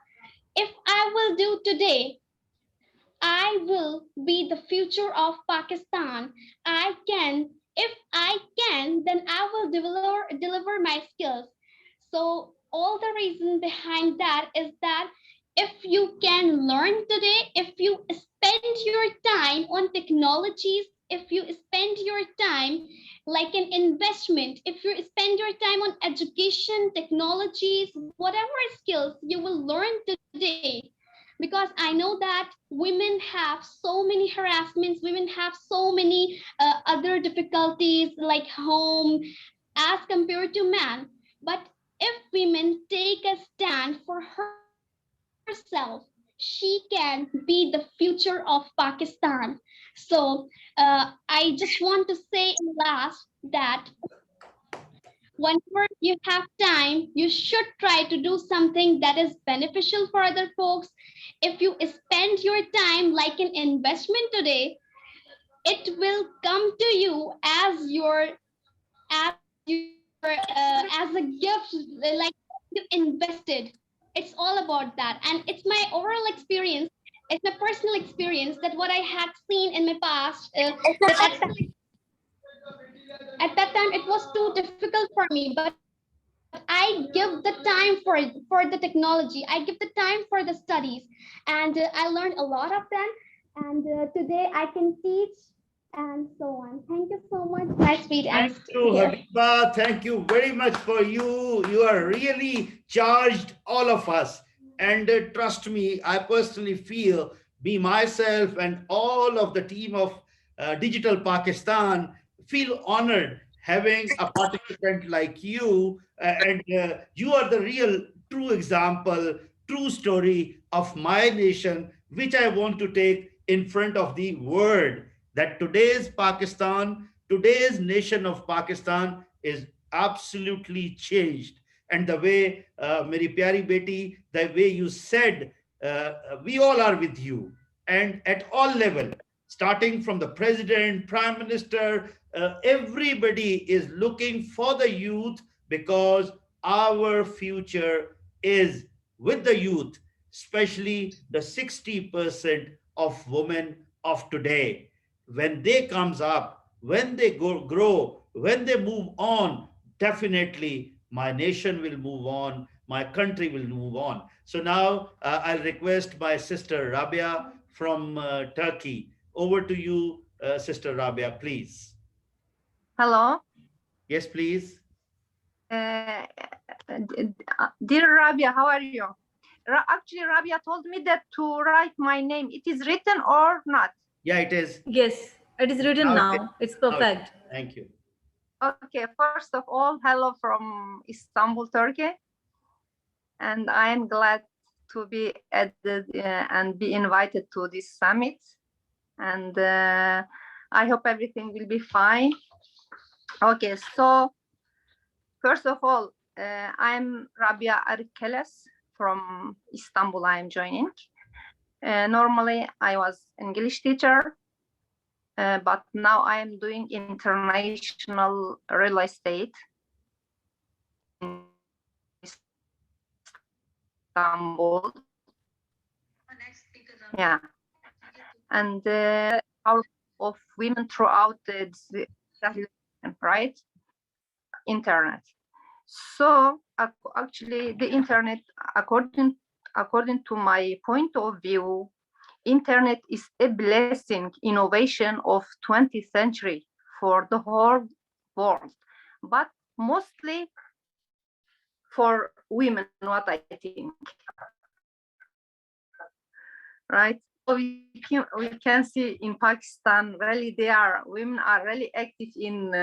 if I will do today, I will be the future of Pakistan. I can, if I can, then I will deliver my skills. So all the reason behind that is that if you can learn today, if you spend your time on technologies, if you spend your time like an investment, if you spend your time on education, technologies, whatever skills you will learn today, because I know that women have so many harassments, women have so many other difficulties like home as compared to man. But if women take a stand for herself, she can be the future of Pakistan. So I just want to say in last that whenever you have time, you should try to do something that is beneficial for other folks. If you spend your time like an investment today, it will come to you as a gift, like you invested. It's all about that, and it's my overall experience. It's my personal experience that what I had seen in my past. That at that time it was too difficult for me, but I give the time for the technology, I give the time for the studies, and I learned a lot of them. And today I can teach and so on. Thank you so much, my sweet and Thank you, dear. Habiba. Thank you very much for you. You are really charged, all of us. And trust me, I personally feel, be myself and all of the team of Digital Pakistan feel honored having a participant like you. And you are the real, true example, true story of my nation, which I want to take in front of the world, that today's Pakistan, today's nation of Pakistan is absolutely changed. And the way, Meri Pyari Beti, the way you said, we all are with you. And at all level, starting from the president, prime minister, everybody is looking for the youth, because our future is with the youth, especially the 60% of women of today. When they comes up, when they grow, when they move on, definitely my nation will move on, my country will move on. So now I'll request my sister Rabia from Turkey. Over to you, Sister Rabia, please. Hello. Yes, please. Uh, dear Rabia, how are you? Actually, Rabia told me that to write my name. It is written or not? Yeah, it is. Yes, it is written now. It's perfect. Thank you. Okay, first of all, hello from Istanbul, Turkey. And I am glad to be added and be invited to this summit. And I hope everything will be fine. Okay, so first of all, I'm Rabia Arikeles from Istanbul. I am joining. Normally, I was English teacher, but now I am doing international real estate in Istanbul. Yeah, and power of women throughout the right internet. So actually, the internet, according to my point of view, internet is a blessing innovation of 20th century for the whole world, but mostly for women, what I think, right? So we can see in Pakistan, really, women are really active in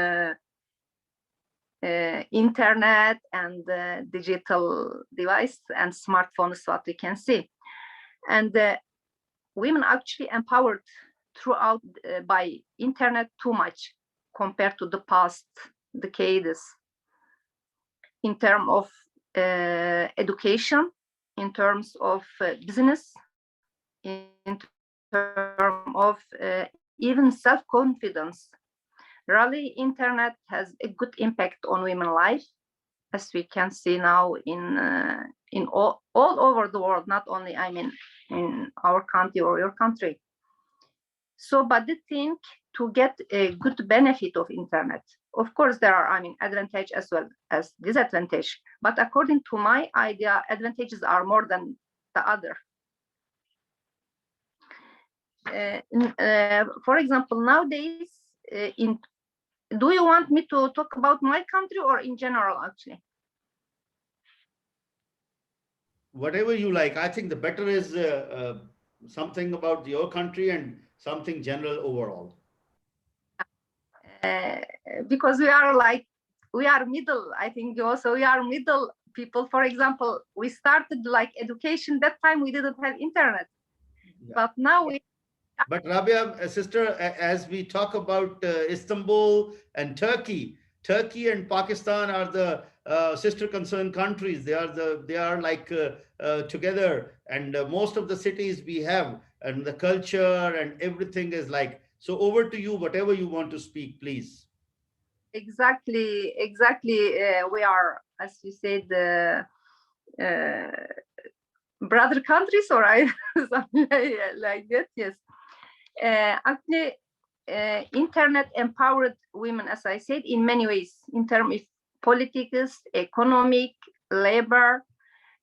internet and digital device and smartphones, what we can see. And women actually empowered throughout by internet too much compared to the past decades in terms of education, in terms of business, in terms of even self-confidence. Really, internet has a good impact on women's life, as we can see now in all over the world, not only, I mean, in our country or your country. So, but the thing to get a good benefit of internet, of course, there are, I mean, advantage as well as disadvantage. But according to my idea, advantages are more than the other. For example, nowadays, do you want me to talk about my country or in general, actually? Whatever you like. I think the better is something about your country and something general overall. Because we are middle, I think also we are middle people. For example, we started like education, that time we didn't have internet. Yeah. But now we. But Rabia, sister, as we talk about Istanbul and Turkey and Pakistan are the sister concerned countries. They are like together, and most of the cities we have, and the culture and everything is like. So over to you, whatever you want to speak, please. Exactly. We are, as you said, brother countries, or something like that. Yes. Actually, internet empowered women, as I said, in many ways, in terms of politics, economic, labor,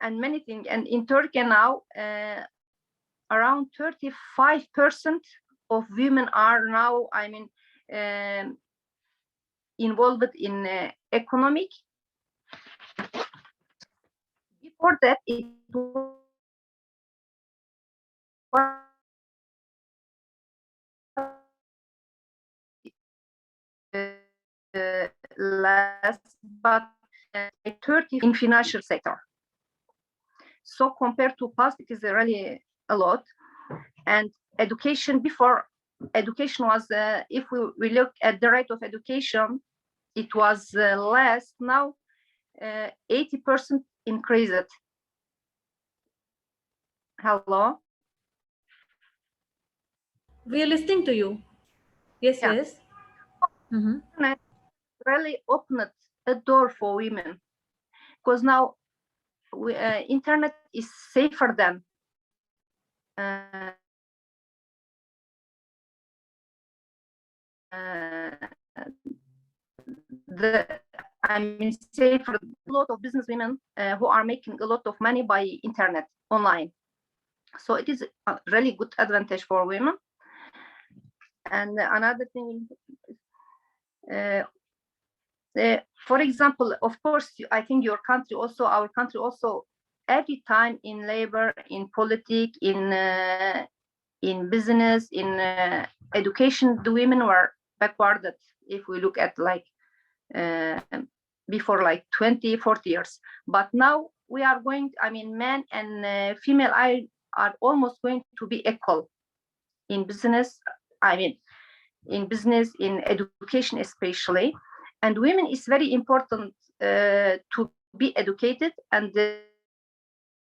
and many things. And in Turkey now, around 35% of women are now, I mean, involved in economic. Before that, it was less, but 30 in financial sector. So compared to past, it is really a lot. And education, before, education was, if we look at the rate of education, it was less. Now 80% increased. Hello? We are listening to you. Yes, yeah. Yes. Mm-hmm. Really opened a door for women, because now internet is safer than I mean, safer. A lot of business women who are making a lot of money by internet online. So it is a really good advantage for women. And another thing, for example, of course, I think your country also, our country also, every time in labor, in politics, in business, in education, the women were backwarded. If we look at like before like 20, 40 years. But now we are going, I mean, men and female are almost going to be equal in business. I mean, in business, in education especially. And women is very important to be educated and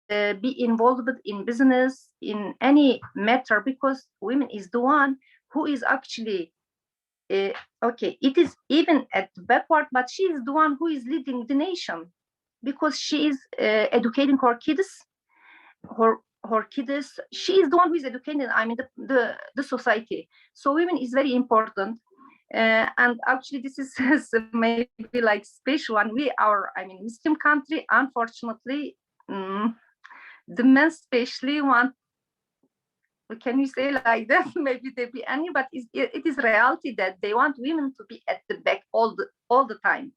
be involved in business, in any matter, because women is the one who is actually okay, it is even at backward, but she is the one who is leading the nation, because she is educating her kids. Her kids, she is the one who is educating, I mean, the society. So women is very important. And actually, this is maybe like special one. I mean, Muslim country, unfortunately, the men especially want, can you say like that? Maybe they be any, but it is reality that they want women to be at the back all the time,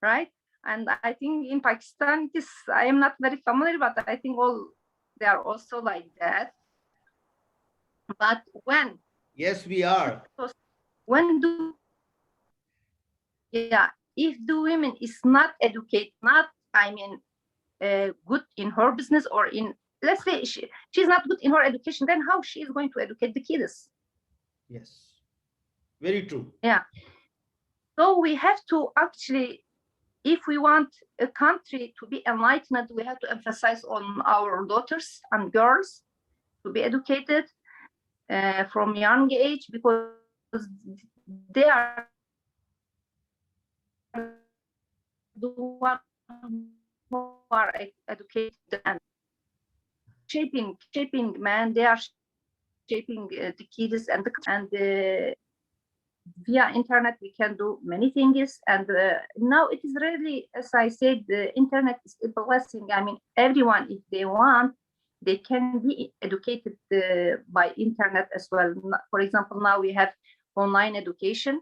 right? And I think in Pakistan, it is, I am not very familiar, but I think they are also like that. But Yes, we are. when do, yeah, if the women is not educated, not, I mean, good in her business, or in, let's say she's not good in her education, then how she is going to educate the kids? Yes, very true. Yeah. So we have to actually, if we want a country to be enlightened, we have to emphasize on our daughters and girls to be educated from young age, because they are the one who are educated and shaping man. They are shaping the kids and via internet we can do many things. And now it is really, as I said, the internet is a blessing. I mean, everyone, if they want, they can be educated by internet as well. For example, now we have online education.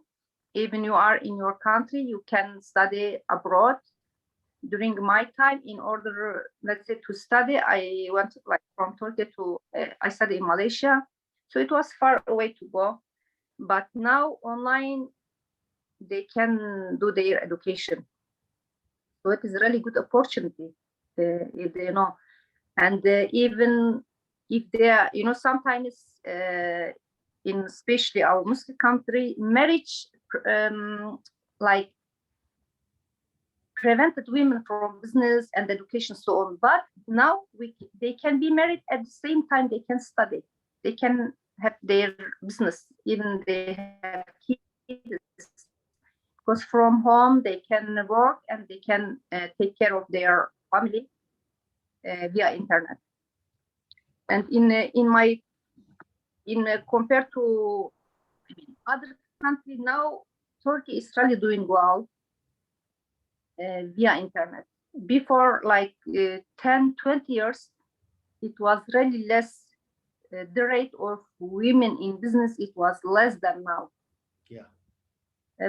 Even you are in your country, you can study abroad. During my time, in order, let's say, to study, I went like from Turkey to, I studied in Malaysia. So it was far away to go. But now online, they can do their education. So it is a really good opportunity, if they know. And even if they are, sometimes in especially our Muslim country, marriage like prevented women from business and education, so on. But now they can be married at the same time they can study. They can have their business, even they have kids, because from home they can work and they can take care of their family via internet. And compared to other countries, now Turkey is really doing well via internet. Before, like 10, 20 years, it was really less. The rate of women in business, it was less than now. Yeah.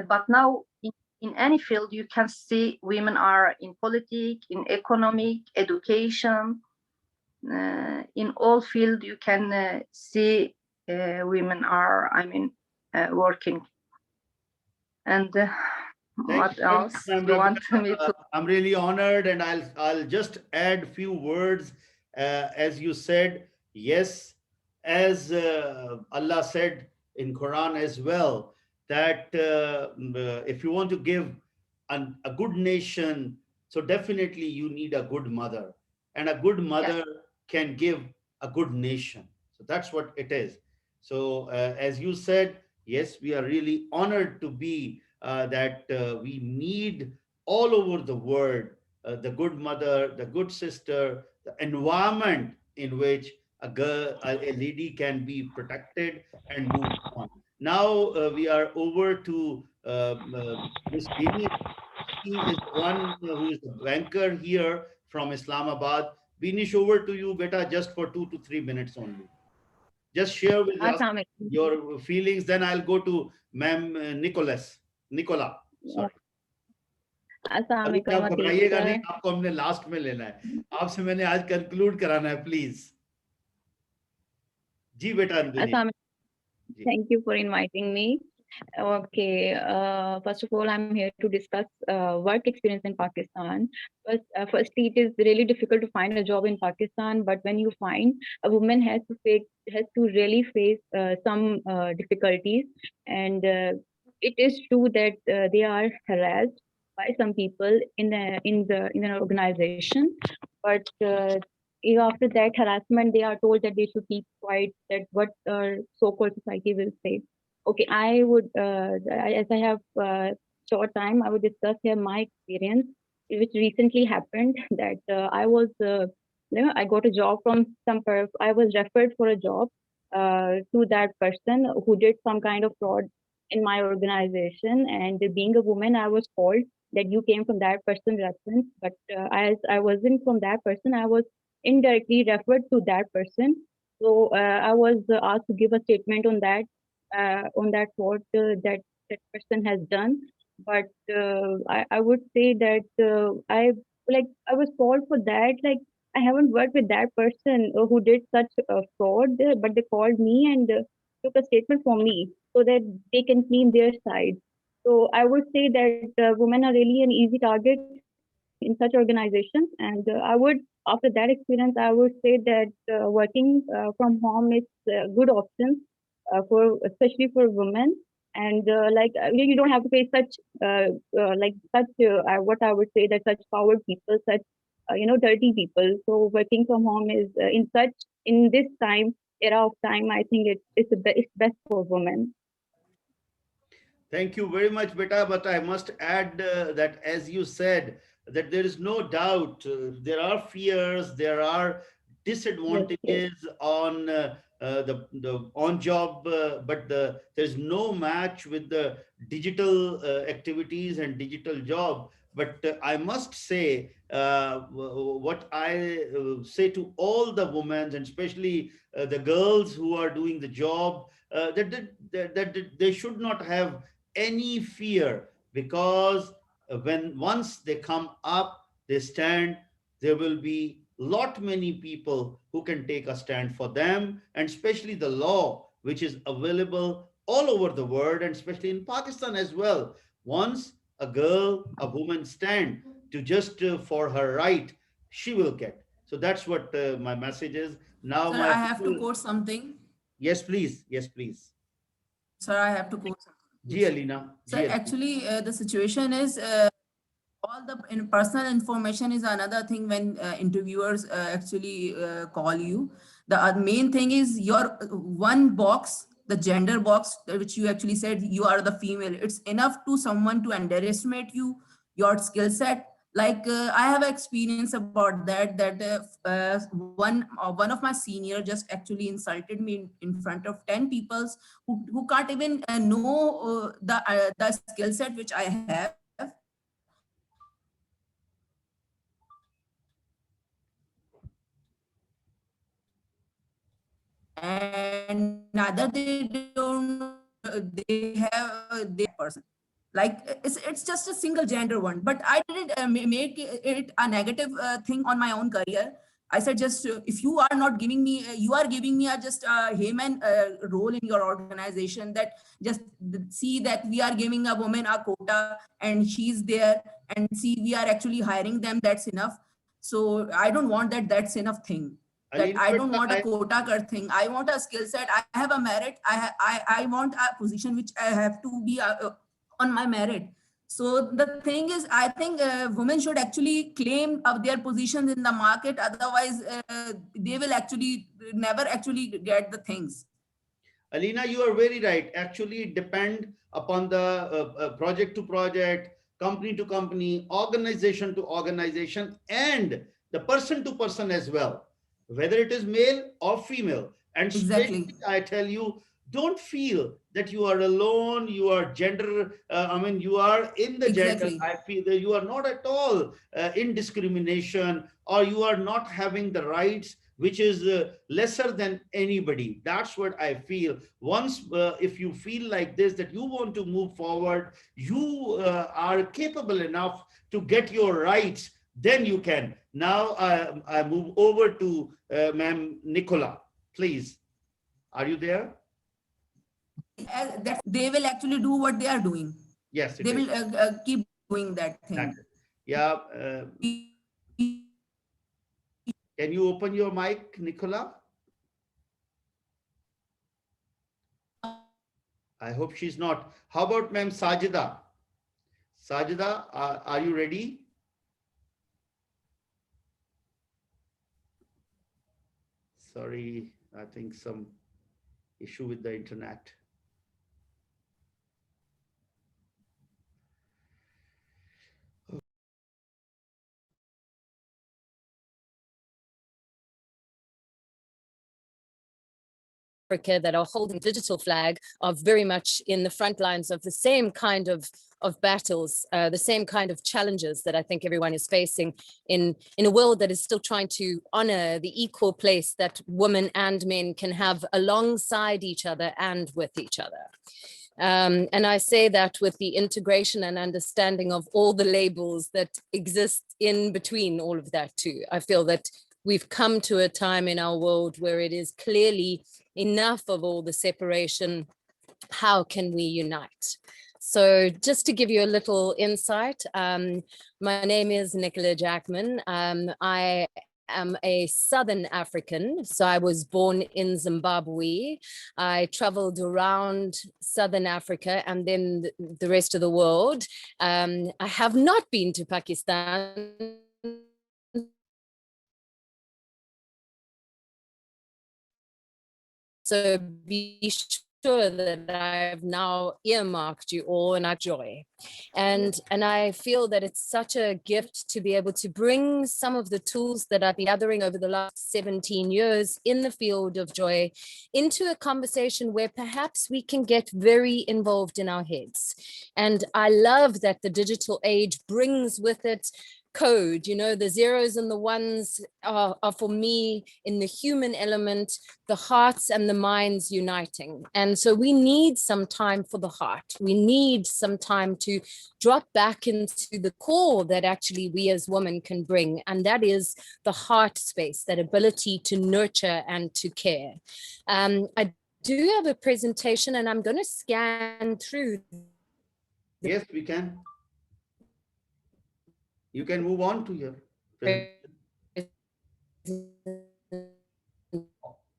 But now in any field, you can see women are in politics, in economic, education, in all fields you can see women are, working. And what else do you want me to? I'm really honored, and I'll just add few words. As you said, yes, as Allah said in Quran as well, that if you want to give a good nation, so definitely you need a good mother, and a good mother can give a good nation. So that's what it is. So as you said, yes, we are really honored to be that we need all over the world the good mother, the good sister, the environment in which a girl, a lady can be protected and move on. Now we are over to Ms. Bini. She is the one who is the banker here from Islamabad. Binish, over to you, beta, just for 2 to 3 minutes only. Just share with us your feelings. Then I'll go to Ma'am Nicola. Sorry. अभी आप घबराइएगा नहीं, आपको हमने last में लेना है, आपसे मैंने आज कंक्लूड कराना है, प्लीज जी बेटा Anjali. Thank you for inviting me. Okay, first of all, I'm here to discuss work experience in Pakistan. Firstly, it is really difficult to find a job in Pakistan, but when you find, a woman has to really face some difficulties, and it is true that they are harassed by some people in an organization, but after that harassment, they are told that they should keep quiet, that what so-called society will say. Okay, I would, as I have short time, I would discuss here my experience, which recently happened. That I was, I got a job from I was referred for a job to that person who did some kind of fraud in my organization. And being a woman, I was told that you came from that person's reference, but as I wasn't from that person, I was indirectly referred to that person. So I was asked to give a statement on that fraud that that person has done. But I would say that I was told for that, like, I haven't worked with that person who did such a fraud, but they called me and took a statement from me so that they can clean their side. So I would say that women are really an easy target in such organizations. And I would, after that experience, I would say that working from home is a good option for, especially for women. And you don't have to face such what I would say, that such powered people, such dirty people. So working from home is in this era of time, I think it's best for women. Thank you very much, Beta. But I must add that, as you said, that there is no doubt there are fears, there are Yes, yes. disadvantages on the on job, there's no match with the digital activities and digital job. But I must say, what I say to all the women, and especially the girls who are doing the job, that they should not have any fear, because when once they come up, they stand, there will be lot many people who can take a stand for them, and especially the law which is available all over the world, and especially in Pakistan as well. Once a woman stand to just for her right, she will get. So that's what my message is. Now Sir, my I have to humble, quote something. yes please, yes please. Sir, I have to quote something. Ji Yes. Alina, Sir, ji Alina. actually, the situation is all the personal information is another thing when interviewers actually call you. The main thing is your one box, the gender box, which you actually said you are the female. It's enough to someone to underestimate you, your skill set. Like I have experience about one of my senior just actually insulted me in front of 10 peoples who can't even know the skill set which I have. And neither they don't know they have their person, like it's just a single gender one, but I didn't make it a negative thing on my own career. I said, just if you are not giving me you are giving me a just a human role in your organization, that just see that we are giving a woman a quota and she's there, and see we are actually hiring them, that's enough. So I don't want that's enough thing, that Alina, I don't beta, want a quota cut thing. I want a skill set. I have a merit. I want a position which I have to be on my merit. So the thing is, I think women should actually claim of their positions in the market. Otherwise, they will actually never actually get the things. Alina, you are very right. Actually, it depend upon the project to project, company to company, organization to organization, and the person to person as well, whether it is male or female. And Exactly. especially, I tell you, don't feel that you are alone, you are gender, you are in the gender. Exactly. I feel that you are not at all in discrimination, or you are not having the rights which is lesser than anybody. That's what I feel. Once, if you feel like this, that you want to move forward, you are capable enough to get your rights, then you can. Now I move over to Ma'am Nicola. Please, are you there? That they will actually do what they are doing. Yes, it They is. will keep doing that thing. That's it. Yeah. Can you open your mic, Nicola? I hope she's not. How about Ma'am Sajida? Sajida, are you ready? Sorry, I think some issue with the internet. Africa that are holding digital flag are very much in the front lines of the same kind of battles, the same kind of challenges that I think everyone is facing in a world that is still trying to honor the equal place that women and men can have alongside each other and with each other. And I say that with the integration and understanding of all the labels that exist in between all of that too. I feel that we've come to a time in our world where it is clearly enough of all the separation. How can we unite? So just to give you a little insight, my name is Nicola Jackman. I am a Southern African. So I was born in Zimbabwe. I traveled around Southern Africa and then the rest of the world. I have not been to Pakistan. So be sure that I've now earmarked you all and I joy. And I feel that it's such a gift to be able to bring some of the tools that I've been gathering over the last 17 years in the field of joy into a conversation where perhaps we can get very involved in our heads. And I love that the digital age brings with it code, you know, the zeros and the ones are for me in the human element, the hearts and the minds uniting. And so we need some time for the heart. We need some time to drop back into the core that actually we as women can bring. And that is the heart space, that ability to nurture and to care. I do have a presentation and I'm going to scan through. Yes, we can. You can move on to your presentation.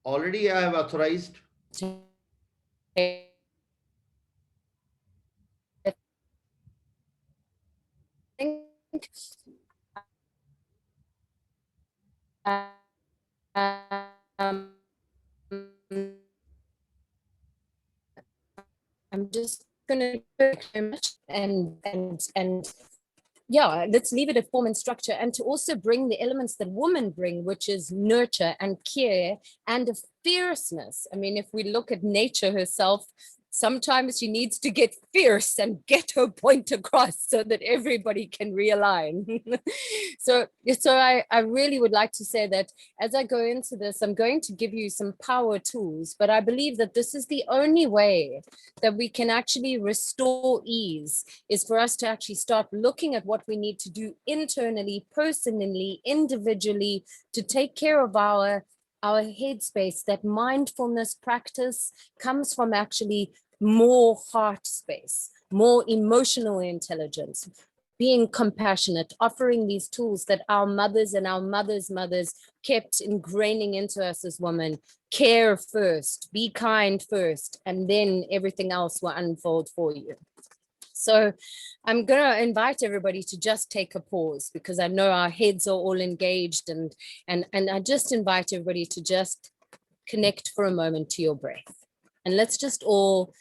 Already I have authorized. I'm just going to and yeah, let's leave it at form and structure, and to also bring the elements that women bring, which is nurture and care and a fierceness. I mean, if we look at nature herself, sometimes she needs to get fierce and get her point across so that everybody can realign. so I really would like to say that as I go into this, I'm going to give you some power tools, but I believe that this is the only way that we can actually restore ease, is for us to actually start looking at what we need to do internally, personally, individually, to take care of our headspace. That mindfulness practice comes from actually more heart space, more emotional intelligence, being compassionate, offering these tools that our mothers and our mothers' mothers kept ingraining into us as women. Care first, be kind first, and then everything else will unfold for you. So I'm going to invite everybody to just take a pause, because I know our heads are all engaged, and I just invite everybody to just connect for a moment to your breath. And let's just all,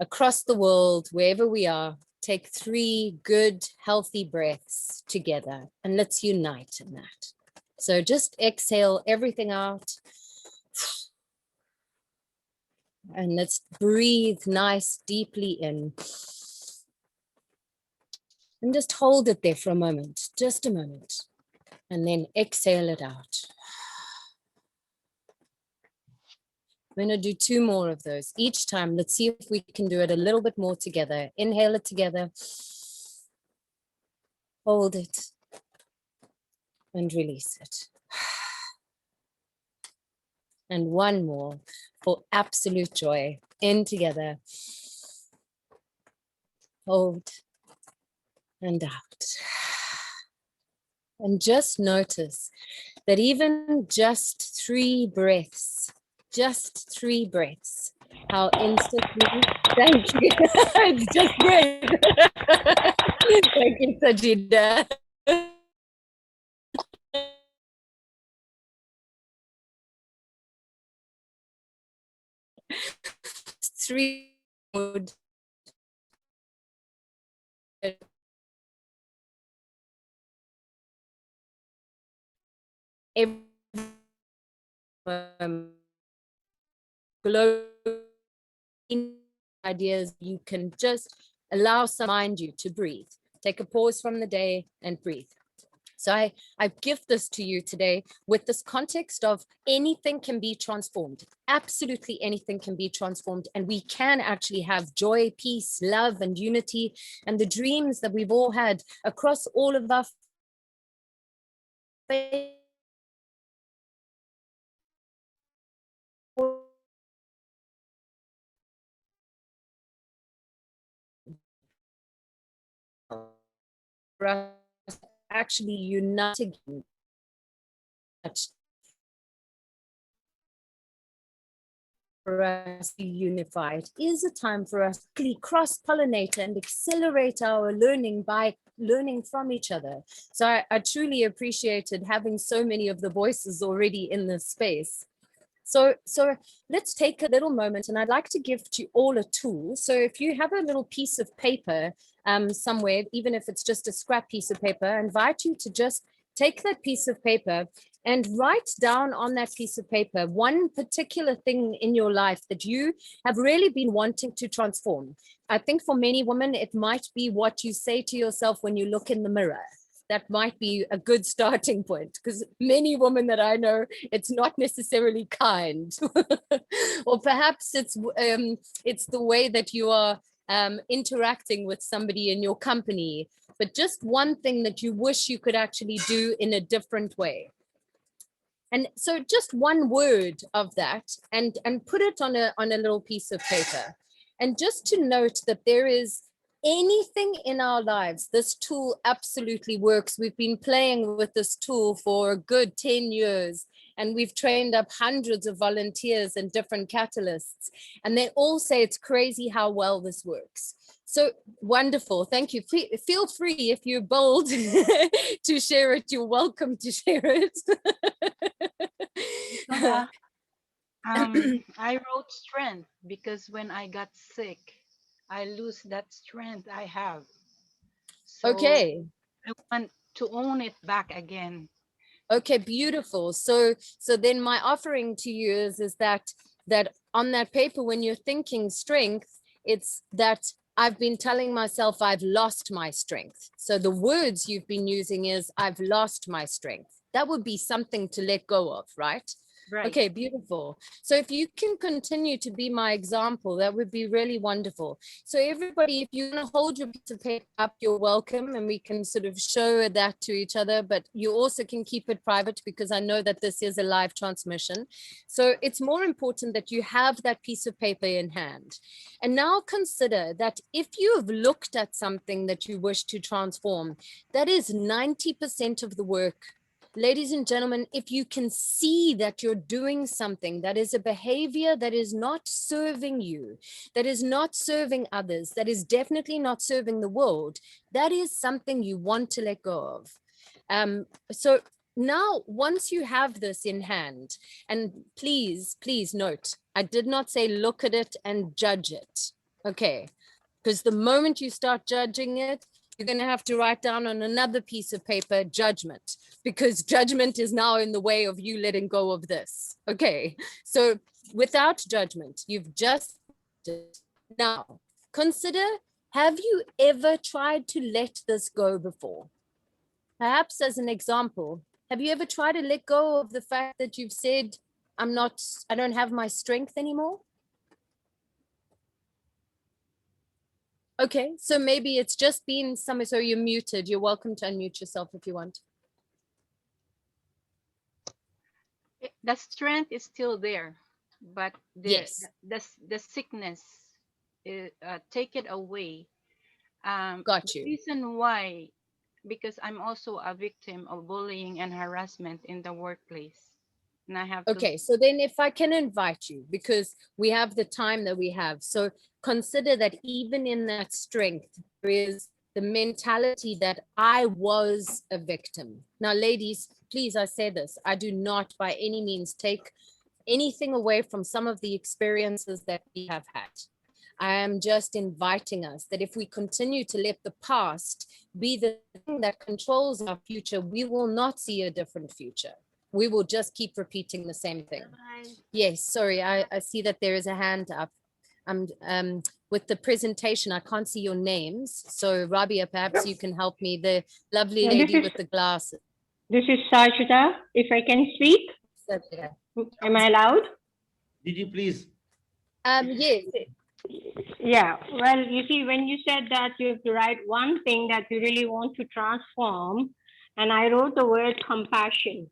across the world, wherever we are, take 3 good, healthy breaths together, and let's unite in that. So just exhale everything out. And let's breathe nice, deeply in. And just hold it there for a moment, just a moment. And then exhale it out. We're going to do 2 more of those each time. Let's see if we can do it a little bit more together. Inhale it together. Hold it. And release it. And 1 more for absolute joy. In together. Hold. And out. And just notice that even just 3 breaths, how instantly, thank you, it's just great. Thank you, Sajida. 3 would every global ideas, you can just allow some mind you to breathe. Take a pause from the day and breathe. So I give this to you today with this context of anything can be transformed. Absolutely anything can be transformed. And we can actually have joy, peace, love, and unity, and the dreams that we've all had across all of our faith. For us actually uniting for us to be unified is a time for us to cross-pollinate and accelerate our learning by learning from each other. So I truly appreciated having so many of the voices already in this space. So let's take a little moment, and I'd like to give to you all a tool. So if you have a little piece of paper somewhere, even if it's just a scrap piece of paper, I invite you to just take that piece of paper and write down on that piece of paper one particular thing in your life that you have really been wanting to transform. I think for many women, it might be what you say to yourself when you look in the mirror. That might be a good starting point, because many women that I know, it's not necessarily kind. Or perhaps it's the way that you are interacting with somebody in your company, but just one thing that you wish you could actually do in a different way. And so just one word of that, and put it on a little piece of paper. And just to note that there is anything in our lives, this tool absolutely works. We've been playing with this tool for a good 10 years, and we've trained up hundreds of volunteers and different catalysts. And they all say it's crazy how well this works. So wonderful. Thank you. Feel free, if you're bold, to share it. You're welcome to share it. I wrote strength because when I got sick, I lose that strength I have. So Okay. I want to own it back again. Okay, beautiful. So then my offering to you is that on that paper, when you're thinking strength, it's that I've been telling myself I've lost my strength. So the words you've been using is I've lost my strength. That would be something to let go of, right? Right. Okay, beautiful. So if you can continue to be my example, that would be really wonderful. So everybody, if you want to hold your piece of paper up, you're welcome, and we can sort of show that to each other, but you also can keep it private because I know that this is a live transmission. So it's more important that you have that piece of paper in hand. And now consider that if you have looked at something that you wish to transform, that is 90% of the work. Ladies and gentlemen, if you can see that you're doing something that is a behavior that is not serving you, that is not serving others, that is definitely not serving the world, that is something you want to let go of. So now, once you have this in hand, and please note, I did not say look at it and judge it, okay? Because the moment you start judging it, you're going to have to write down on another piece of paper judgment, because judgment is now in the way of you letting go of this. Okay, so without judgment, you've just now consider, have you ever tried to let this go before? Perhaps as an example, have you ever tried to let go of the fact that you've said, I don't have my strength anymore? Okay, so maybe it's just been some, so you're muted. You're welcome to unmute yourself if you want. The strength is still there, but Yes. the sickness, take it away. Got The you. reason why, because I'm also a victim of bullying and harassment in the workplace, and I have to. Okay, so then if I can invite you, because we have the time that we have, so consider that even in that strength, there is the mentality that I was a victim. Now, ladies, please, I say this, I do not by any means take anything away from some of the experiences that we have had. I am just inviting us that if we continue to let the past be the thing that controls our future, we will not see a different future. we will just keep repeating the same thing. Yes, sorry, I see that there is a hand up. With the presentation, I can't see your names. So Rabia, perhaps you can help me. The lovely lady with the glasses. This is Sajida. If I can speak, am I allowed? Did you please? Yes. Yeah. Well, you see, when you said that you have to write one thing that you really want to transform, and I wrote the word compassion.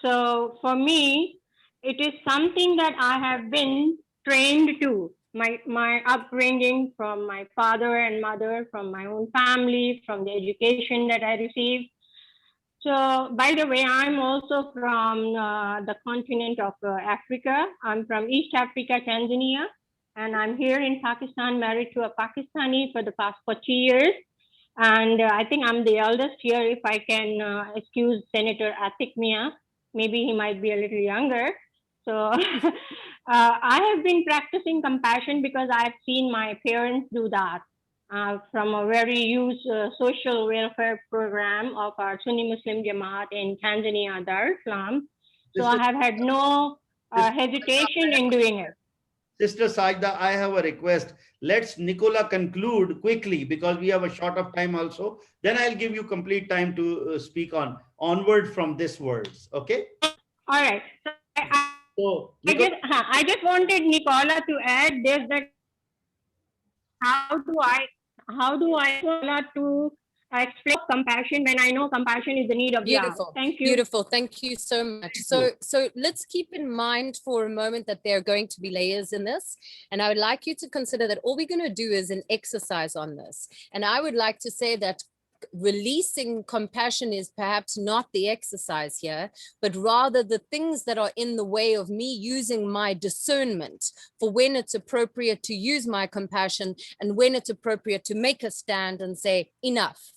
So for me, it is something that I have been trained to. My upbringing from my father and mother, from my own family, from the education that I received. So, by the way, I'm also from the continent of Africa. I'm from East Africa, Tanzania, and I'm here in Pakistan, married to a Pakistani for the past 40 years. And I think I'm the eldest here, if I can excuse Senator Ateeq. Maybe he might be a little younger. So I have been practicing compassion because I've seen my parents do that. From a very huge social welfare program of our Sunni Muslim Jamaat in Tanzania, Dar es Salaam. So I have had no hesitation in doing it. Sister Sajda, I have a request. Let's Nicola conclude quickly because we have a short of time also. Then I'll give you complete time to speak onward from this words. Okay? All right. So I just wanted Nicola to add this, that how do I to explain compassion when I know compassion is the need of the hour. Thank you. Beautiful. Thank you so much. So let's keep in mind for a moment that there are going to be layers in this. And I would like you to consider that all we're going to do is an exercise on this. And I would like to say that releasing compassion is perhaps not the exercise here, but rather the things that are in the way of me using my discernment for when it's appropriate to use my compassion and when it's appropriate to make a stand and say enough.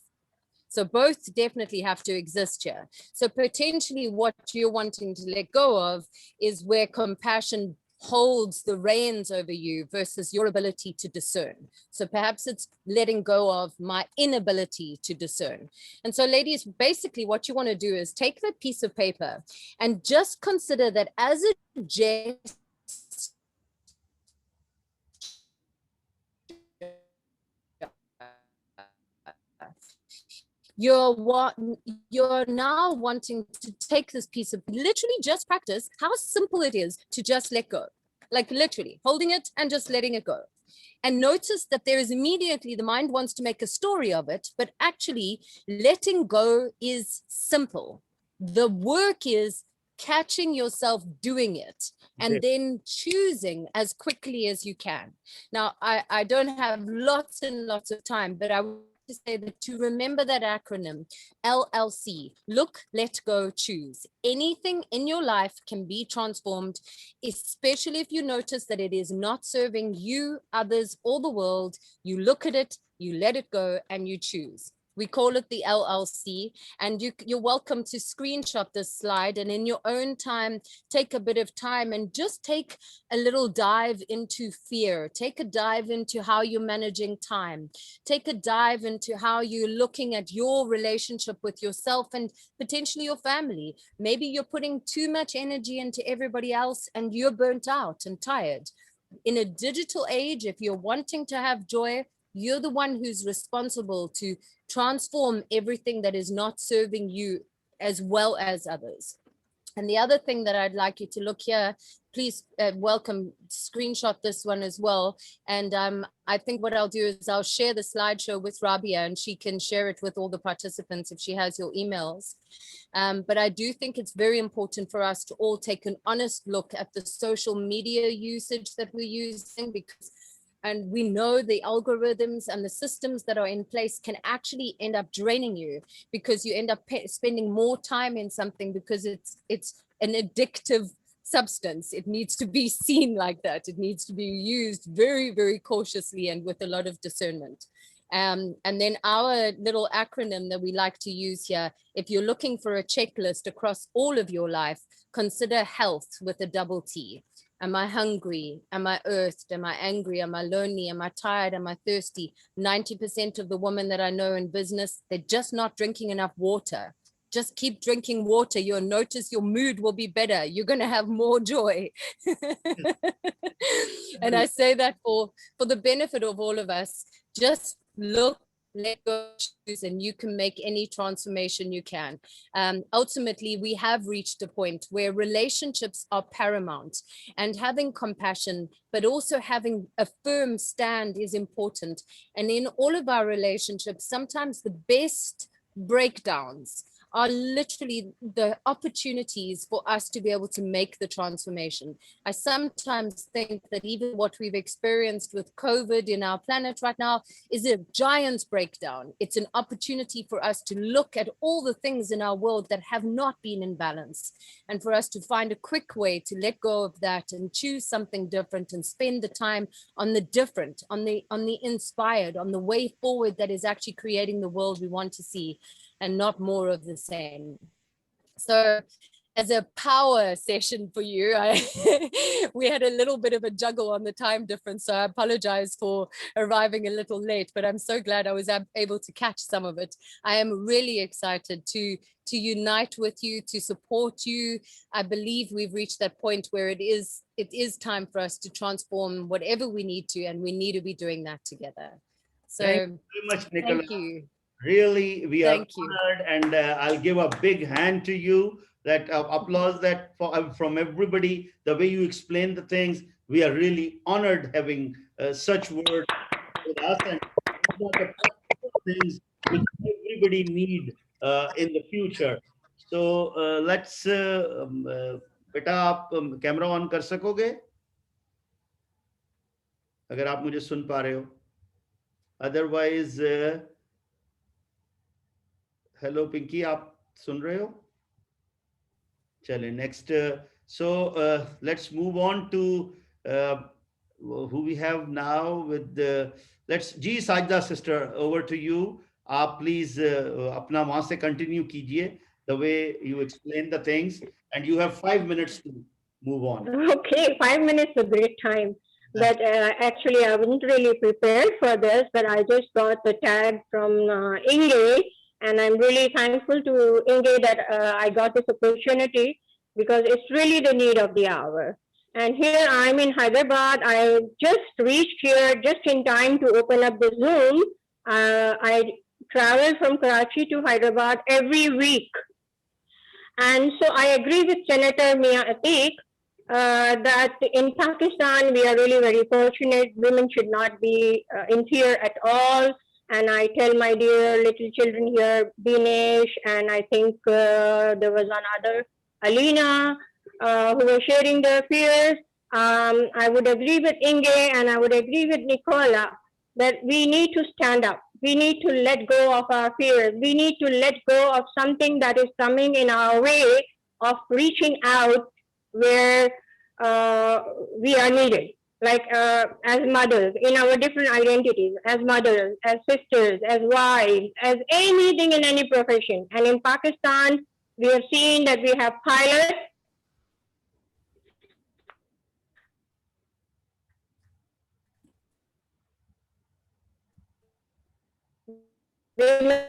So both definitely have to exist here. So potentially what you're wanting to let go of is where compassion holds the reins over you versus your ability to discern. So perhaps it's letting go of my inability to discern. And so ladies, basically what you want to do is take that piece of paper and just consider that as a gesture, you're now wanting to take this piece of, literally just practice how simple it is to just let go, like literally holding it and just letting it go. And notice that there is immediately the mind wants to make a story of it, but actually letting go is simple. The work is catching yourself doing it and then choosing as quickly as you can. Now, I don't have lots and lots of time, but I to say that to remember that acronym, LLC, look, let go, choose. Anything in your life can be transformed, especially if you notice that it is not serving you, others, or the world. You look at it, you let it go, and you choose. We call it the LLC, and you're welcome to screenshot this slide and in your own time, take a bit of time and just take a little dive into fear. Take a dive into how you're managing time. Take a dive into how you're looking at your relationship with yourself and potentially your family. Maybe you're putting too much energy into everybody else and you're burnt out and tired. In a digital age, if you're wanting to have joy, you're the one who's responsible to transform everything that is not serving you as well as others. And the other thing that I'd like you to look here, please welcome, screenshot this one as well. And I think what I'll do is I'll share the slideshow with Rabia and she can share it with all the participants if she has your emails. But I do think it's very important for us to all take an honest look at the social media usage that we're using, because and we know the algorithms and the systems that are in place can actually end up draining you because you end up spending more time in something because it's an addictive substance. It needs to be seen like that. It needs to be used very, very cautiously and with a lot of discernment. And then our little acronym that we like to use here, if you're looking for a checklist across all of your life, consider health with a double T. Am I hungry? Am I earthed? Am I angry? Am I lonely? Am I tired? Am I thirsty? 90% of the women that I know in business, they're just not drinking enough water. just keep drinking water. You'll notice your mood will be better. You're going to have more joy. And I say that for the benefit of all of us. Just look, let go, choose, and you can make any transformation you can. Ultimately, we have reached a point where relationships are paramount, and having compassion, but also having a firm stand is important. And in all of our relationships, sometimes the best breakdowns are literally the opportunities for us to be able to make the transformation. I sometimes think that even what we've experienced with COVID in our planet right now is a giant breakdown. It's an opportunity for us to look at all the things in our world that have not been in balance, and for us to find a quick way to let go of that and choose something different and spend the time on the different, on the inspired, on the way forward that is actually creating the world we want to see, and not more of the same. So as a power session for you, we had a little bit of a juggle on the time difference, so I apologize for arriving a little late, but I'm so glad I was able to catch some of it. I am really excited to unite with you, to support you. I believe we've reached that point where it is time for us to transform whatever we need to, and we need to be doing that together. So thank you very much, Nicola. thank you. Really, we are Thank you. honored, and I'll give a big hand to you. That applause that from everybody. The way you explain the things, we are really honored having such words with us, and these are the practical things which everybody need in the future. So let's बेटा आप camera on कर सकोगे अगर आप मुझे सुन पा रहे हो अदरवाइज हेलो पिंकी आप सुन रहे हो चले next so let's move on to who we have now with the let's ji Sajda sister over to you आप please अपना वहां से continue कीजिए the way you explain the things and you have 5 minutes to move on. Okay, 5 minutes is a great time. But actually, I wasn't really prepared for this, but I just got the tag from Inge, and I'm really thankful to Inge that I got this opportunity because it's really the need of the hour. And here I'm in Hyderabad. I just reached here just in time to open up the Zoom. I travel from Karachi to Hyderabad every week. And so I agree with Senator Mian Ateeq that in Pakistan, we are really very fortunate. Women should not be in fear at all. And I tell my dear little children here, Dinesh, and I think there was another, Alina, who were sharing their fears. I would agree with Inge and I would agree with Nicola that we need to stand up. We need to let go of our fears. We need to let go of something that is coming in our way of reaching out where we are needed, like as mothers, in our different identities, as mothers, as sisters, as wives, as anything in any profession. And in Pakistan, we have seen that we have pilots, women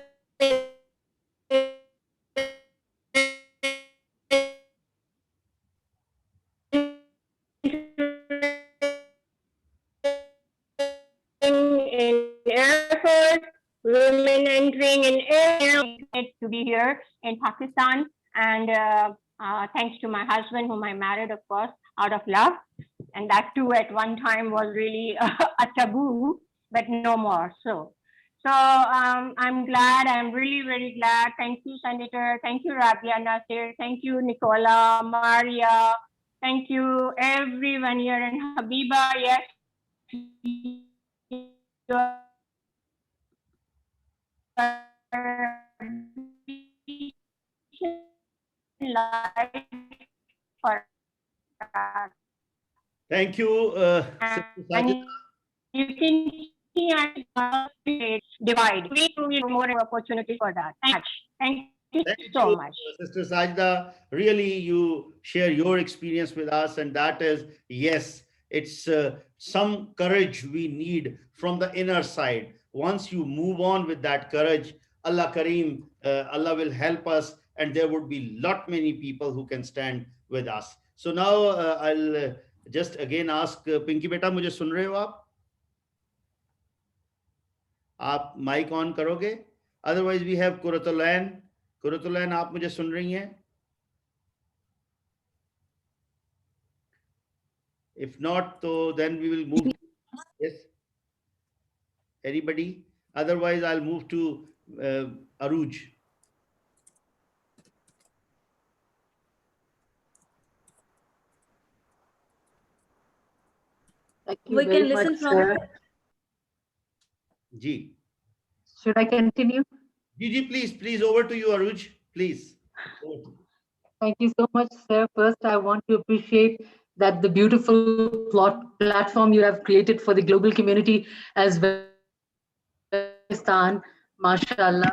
in Air Force, women entering in air to be here in Pakistan. And thanks to my husband, whom I married, of course, out of love. And that too at one time was really a taboo, but no more. So I'm glad. I'm really, very glad. Thank you, Senator. Thank you, Rabia Nasir. Thank you, Nicola, Maria. Thank you, everyone here. And Habiba, yes, Thank you, Sister Sajida. You can see divide. We need more opportunity for that. Thank you so much. Sister Sajda. Really, you share your experience with us, and that is, yes, it's some courage we need from the inner side. Once you move on with that courage, Allah Kareem, Allah will help us and there would be lot many people who can stand with us. So now I'll just again ask Pinky beta, मुझे सुन रहे हो आप mic on करोगे? Otherwise we have Kuratulan, आप मुझे सुन रही हैं? If not, so then we will move. Yes. Anybody? Otherwise, I'll move to Aruj. Thank you we can listen from sir. Ji. Should I continue? Ji, please, over to you, Aruj, please. Thank you so much, sir. First, I want to appreciate that the beautiful platform you have created for the global community as well as Pakistan, mashallah.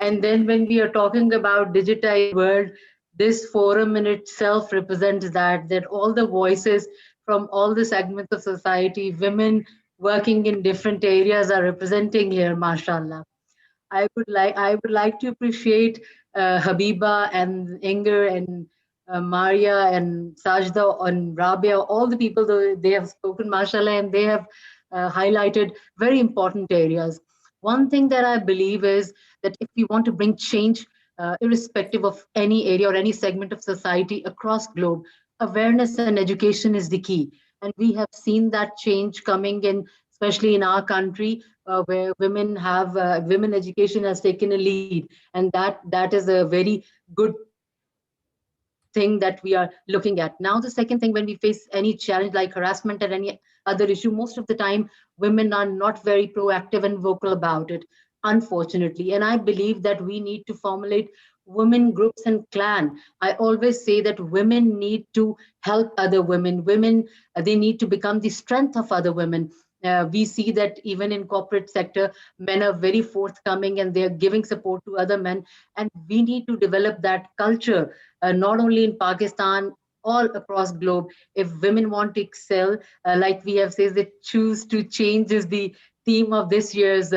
And then when we are talking about digitized world, this forum in itself represents that all the voices from all the segments of society, women working in different areas are representing here, mashallah. I would like to appreciate Habiba and Inger and Maria and Sajda and Rabia, all the people they have spoken, mashallah, and they have highlighted very important areas. One thing that I believe is that if we want to bring change, irrespective of any area or any segment of society across globe, awareness and education is the key. And we have seen that change coming in, especially in our country, where women education has taken a lead, and that is a very good thing that we are looking at. Now, the second thing, when we face any challenge like harassment or any other issue, most of the time women are not very proactive and vocal about it, unfortunately. And I believe that we need to formulate women groups and clan. I always say that women need to help other women. Women, they need to become the strength of other women. We see that even in corporate sector, men are very forthcoming and they're giving support to other men. And we need to develop that culture, not only in Pakistan, all across globe. If women want to excel, like we have said, that choose to change is the theme of this year's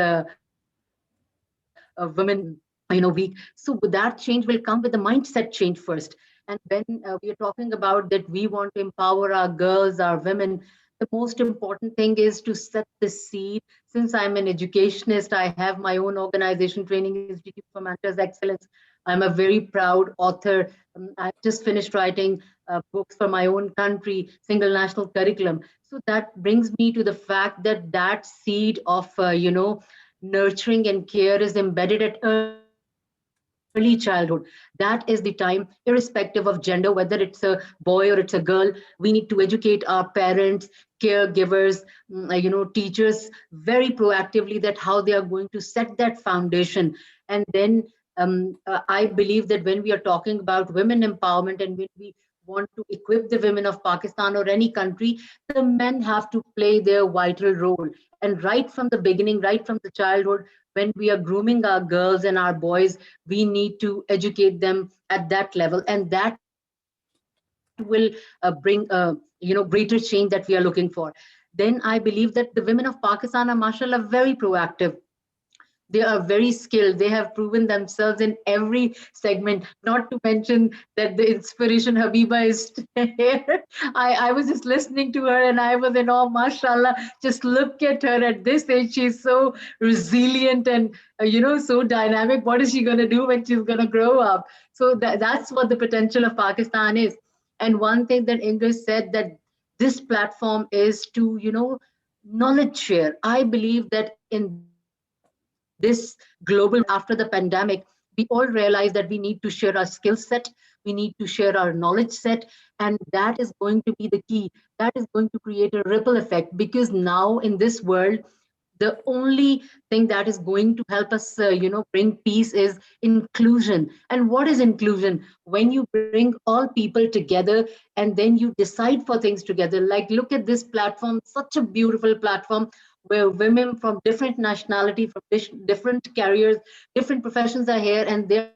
women week. So that change will come with the mindset change first. And when we are talking about that we want to empower our girls, our women, the most important thing is to set the seed. Since I'm an educationist, I have my own organization, Training Institute for Mentors Excellence. I'm a very proud author. I've just finished writing books for my own country, single national curriculum. So that brings me to the fact that that seed of nurturing and care is embedded at early childhood. That is the time, irrespective of gender, whether it's a boy or it's a girl. We need to educate our parents, caregivers, teachers very proactively that how they are going to set that foundation. And then I believe that when we are talking about women empowerment and when we want to equip the women of Pakistan or any country, the men have to play their vital role. And right from the beginning, right from the childhood, when we are grooming our girls and our boys, we need to educate them at that level. And that will bring, greater change that we are looking for. Then I believe that the women of Pakistan are, mashallah, very proactive. They are very skilled. They have proven themselves in every segment, not to mention that the inspiration Habiba is here. I was just listening to her and I was in awe, mashallah. Just look at her at this age. She's so resilient and, so dynamic. What is she going to do when she's going to grow up? So that's what the potential of Pakistan is. And one thing that Inger said, that this platform is to, knowledge share. I believe that in this global after the pandemic, we all realize that we need to share our skill set, we need to share our knowledge set, and that is going to be the key. That is going to create a ripple effect, because now in this world, the only thing that is going to help us bring peace is inclusion. And what is inclusion? When you bring all people together and then you decide for things together. Like, look at this platform, such a beautiful platform where women from different nationality, from different careers, different professions are here, and they're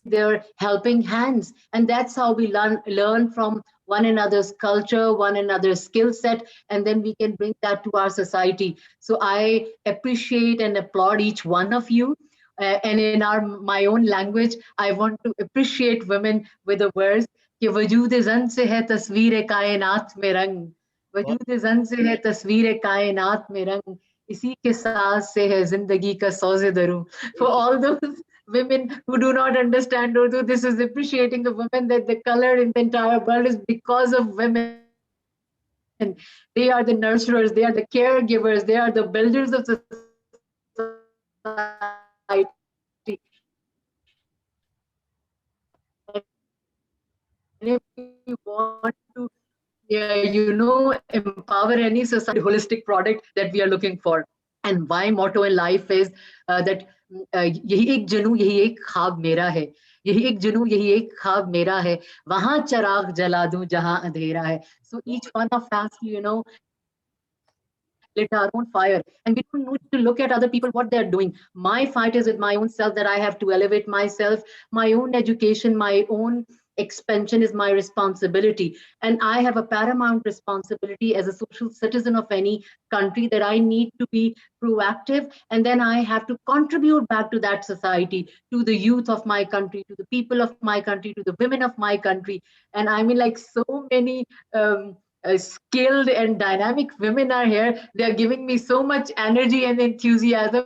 sharing their helping hands. And that's how we learn from one another's culture, one another's skill set, and then we can bring that to our society. So I appreciate and applaud each one of you And in my own language, I want to appreciate women with a verse कि वजूद ज़न से है तस्वीर कायनात में रंग, वजूद ज़न से है तस्वीर कायनात में रंग, इसी के साथ से है जिंदगी का सौज़े दरूं. For all those women who do not understand Urdu, this is appreciating the women, that the color in the entire world is because of women. They are the nurturers, they are the caregivers, they are the builders of society. And if you want to, empower any society, holistic product that we are looking for. And my motto in life is that यही एक जनू यही एक ख्वाब मेरा है, यही एक जनू यही एक ख्वाब मेरा है, वहां चराग जला दूं जहां अंधेरा है. So each one of us, lit our own fire, and we don't need to look at other people what they're doing. My fight is with my own self, that I have to elevate myself. My own education, my own expansion is my responsibility, and I have a paramount responsibility as a social citizen of any country, that I need to be proactive, and then I have to contribute back to that society, to the youth of my country, to the people of my country, to the women of my country. And I mean, like, so many skilled and dynamic women are here. They are giving me so much energy and enthusiasm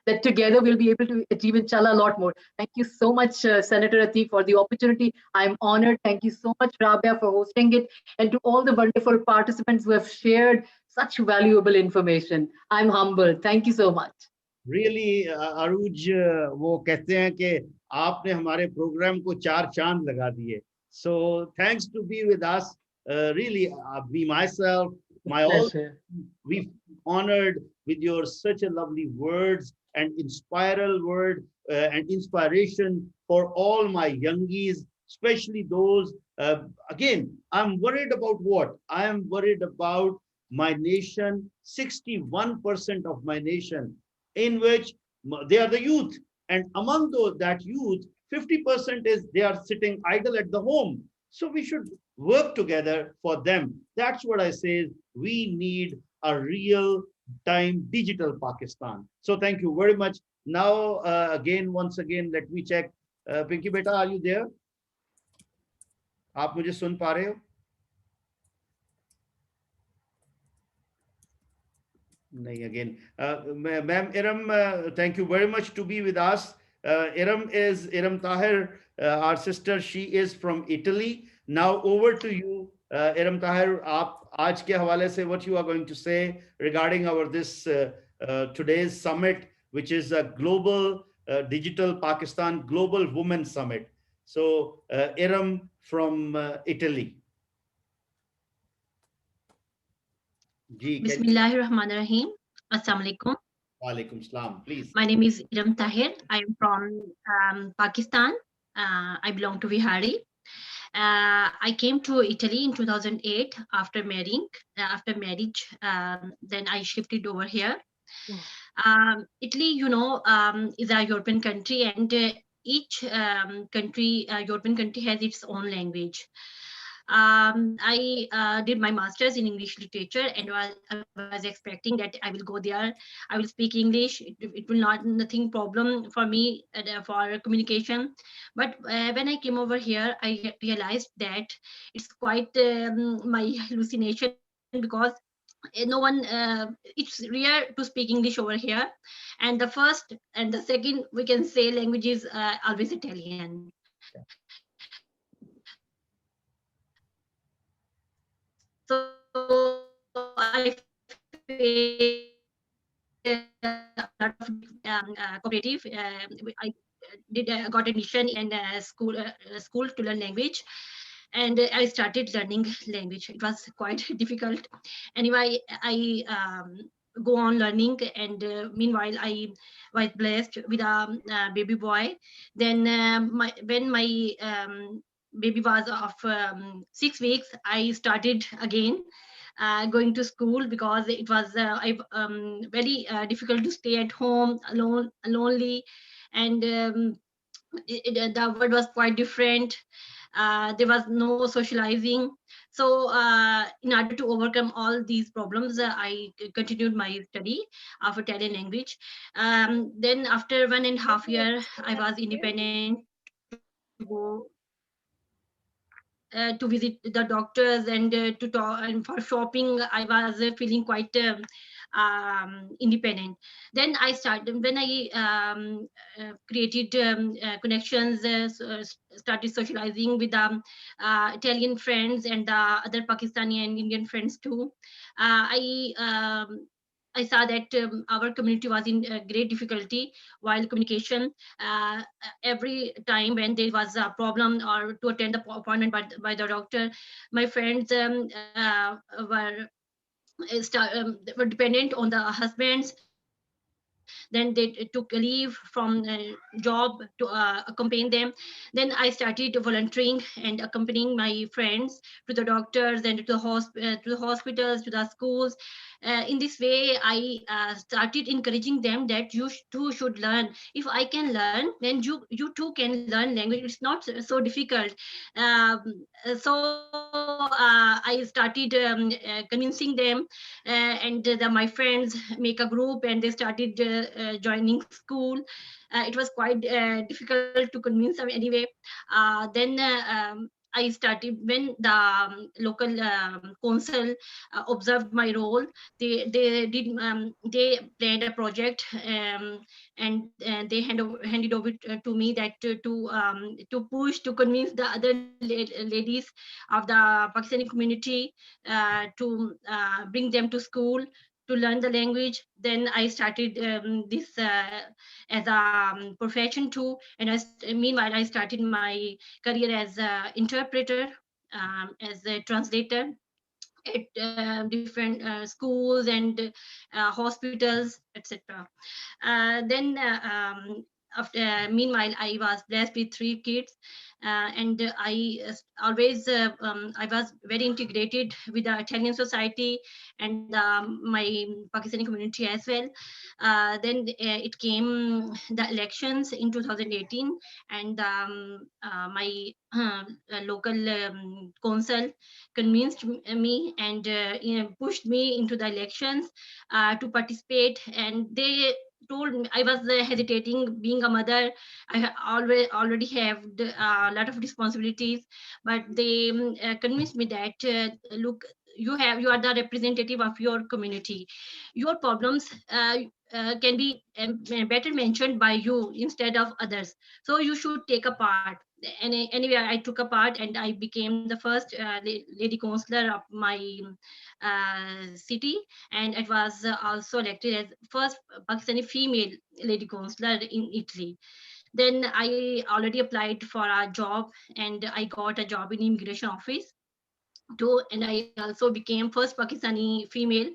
that together we'll be able to achieve, inshallah, a lot more. Thank you so much, Senator Ateeq, for the opportunity. I'm honored. Thank you so much, Rabia, for hosting it, and to all the wonderful participants who have shared such valuable information. I'm humbled. Thank you so much. Really, Aruj, वो कहते हैं कि आपने हमारे programme को 4 चांद लगा दिए. So thanks to be with us. Really, me myself, my all, we honored with your such a lovely words and inspiral word and inspiration for all my youngies, especially those. Again, I'm worried about what? I am worried about my nation. 61% of my nation, in which they are the youth, and among those that youth, 50% is they are sitting idle at the home. So we should work together for them. That's what I say. We need a real time digital Pakistan. So thank you very much. Now, once again, let me check. Pinky Beta, are you there? आप मुझे सुन पा रहे हो? नहीं, again. Ma'am Iram, thank you very much to be with us. Iram Tahir, our sister. She is from Italy. Now over to you, Iram Tahir. आप आज के हवाले से what you are going to say regarding our this today's summit, which is a global digital Pakistan Global Women Summit. So Iram from Italy. Bismillahirrahmanirrahim. Assalamu alaikum. Walaikum salam, please. My name is Iram Tahir. I am from Pakistan. I belong to Vihari. I came to Italy in 2008 after marrying. After marriage, then I shifted over here. Italy, is a European country, and each European country has its own language. I did my master's in English literature, and I was expecting that I will go there, I will speak English. It will not nothing problem for me for communication. But when I came over here, I realized that it's quite my hallucination, because no one it's rare to speak English over here, and the first and the second, we can say, language is always Italian. So I lot of cooperative. I got admission in school to learn language, and I started learning language. It was quite difficult. Anyway, I go on learning, and meanwhile I was blessed with a baby boy. Then when my baby was of 6 weeks, I started again going to school, because it was very difficult to stay at home lonely, and the world was quite different. There was no socializing. So in order to overcome all these problems, I continued my study of Italian language. Then after 1.5 years, I was independent to visit the doctors and to talk, and for shopping I was feeling quite independent. Then I started when I created connections, started socializing with Italian friends and the other Pakistani and Indian friends too. I saw that our community was in great difficulty while communication. Every time when there was a problem or to attend the appointment by the doctor, my friends were dependent on the husbands. Then they took leave from job to accompany them. Then I started volunteering and accompanying my friends to the doctors and to the hospitals, to the schools. In this way, I started encouraging them that you too should learn. If I can learn, then you too can learn language. It's not so difficult. I started convincing them, and my friends make a group and they started joining school. It was quite difficult to convince them anyway. Then I started when the local council observed my role. They planned a project, and they handed over to me that to push to convince the other ladies of the Pakistani community to bring them to school to learn the language. Then I started this as a profession too. And meanwhile, I started my career as an interpreter, as a translator at different schools and hospitals, etc. Then meanwhile, I was blessed with 3 kids, and I was very integrated with the Italian society and my Pakistani community as well. Then it came the elections in 2018, and my local council convinced me and pushed me into the elections to participate. And they told me I was hesitating. Being a mother, always already have a lot of responsibilities, but they convinced me that look, you are the representative of your community. Your problems can be better mentioned by you instead of others, so you should take a part. Anyway, I took a part and I became the first lady councillor of my city, and it was also elected as first Pakistani female lady councillor in Italy. Then I already applied for a job and I got a job in immigration office too, and I also became first Pakistani female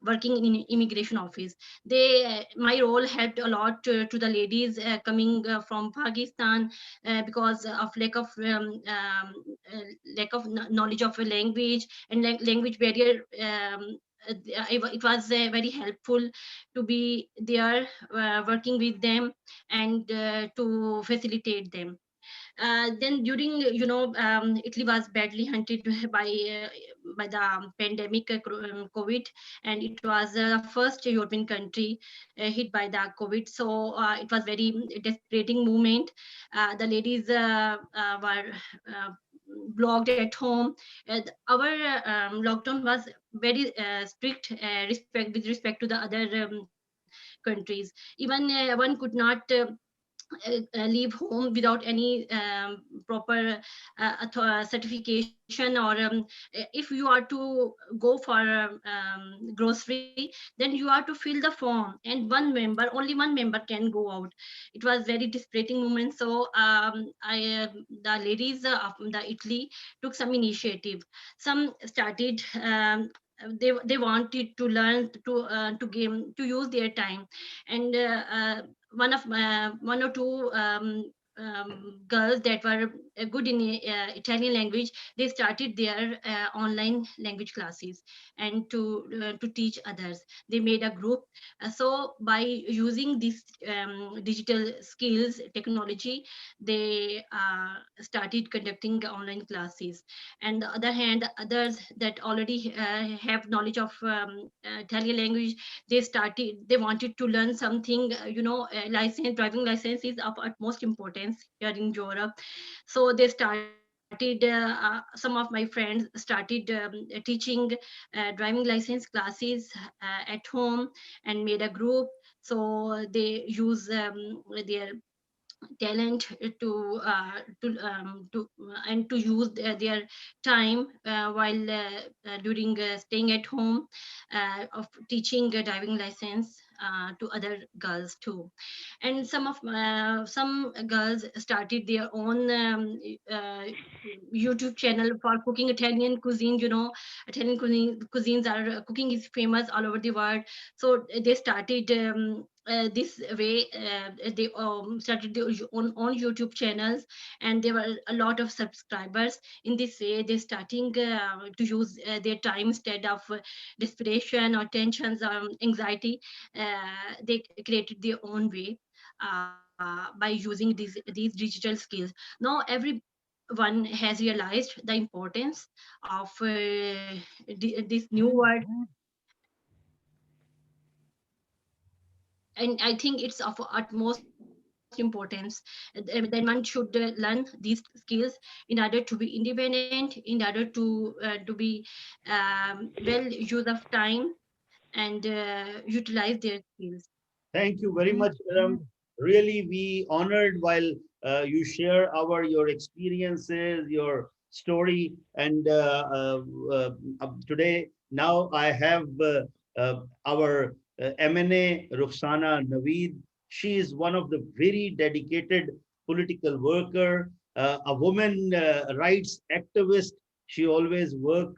working in immigration office. My role helped a lot to the ladies coming from Pakistan because of lack of knowledge of a language and language barrier. It was very helpful to be there working with them and to facilitate them. Then during Italy was badly hunted by the pandemic COVID, and it was the first European country hit by the COVID. So it was very desperate movement. The ladies were blocked at home. Our lockdown was very strict with respect to the other countries. Even one could not leave home without any proper certification, or if you are to go for grocery, then you are to fill the form, and only one member can go out. It was very dispiriting moment. So the ladies of the Italy took some initiative. Some started they wanted to learn to use their time, and one or two girls that were good in Italian language, they started their online language classes and to teach others. They made a group. So by using these digital skills, technology, they started conducting online classes. And the other hand, others that already have knowledge of Italian language, they wanted to learn something, license, driving license is of utmost importance here in Europe. So they started, some of my friends started teaching driving license classes at home and made a group. So they use their talent to and to use their time while during staying at home of teaching a driving license to other girls too. And some girls started their own YouTube channel for cooking Italian cuisine. Italian cuisines are cooking is famous all over the world. So they started this way. They started their own YouTube channels, and there were a lot of subscribers. In this way, they starting to use their time instead of desperation or tensions or anxiety. They created their own way by using these digital skills. Now everyone has realized the importance of this new word, and I think it's of utmost importance that one should learn these skills in order to be independent, in order to be well use of time and utilize their skills. Thank you very much, madam. Really, we honored while you share your experiences, your story, and today now I have our MNA Rukhsana Naveed. She is one of the very dedicated political worker, a woman rights activist. She always work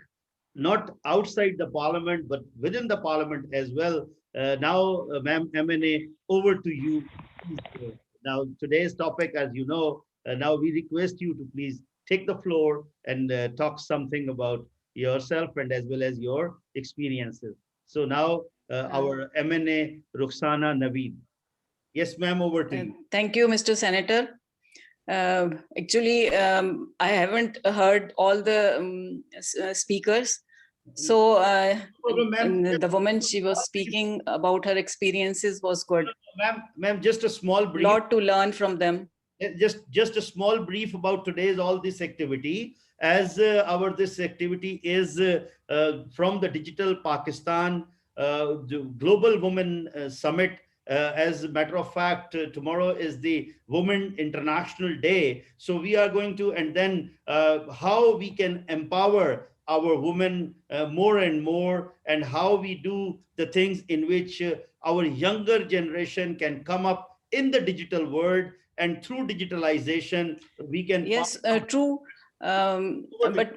not outside the parliament, but within the parliament as well. Now, ma'am MNA, over to you. Please, now, today's topic, as you know, now we request you to please take the floor and talk something about yourself and as well as your experiences. So now, our MNA, Rukhsana Naveed. Yes, ma'am, over to you. Thank you, Mr. Senator. Actually, I haven't heard all the speakers. So the woman, she was speaking about her experiences was good. Ma'am, just a small brief. Lot to learn from them. Just a small brief about today's all this activity. As this activity is from the Digital Pakistan the Global Women Summit. As a matter of fact, tomorrow is the Women International Day. So we are going to, and then how we can empower our women more and more, and how we do the things in which our younger generation can come up in the digital world, and through digitalization we can. Yes, true. But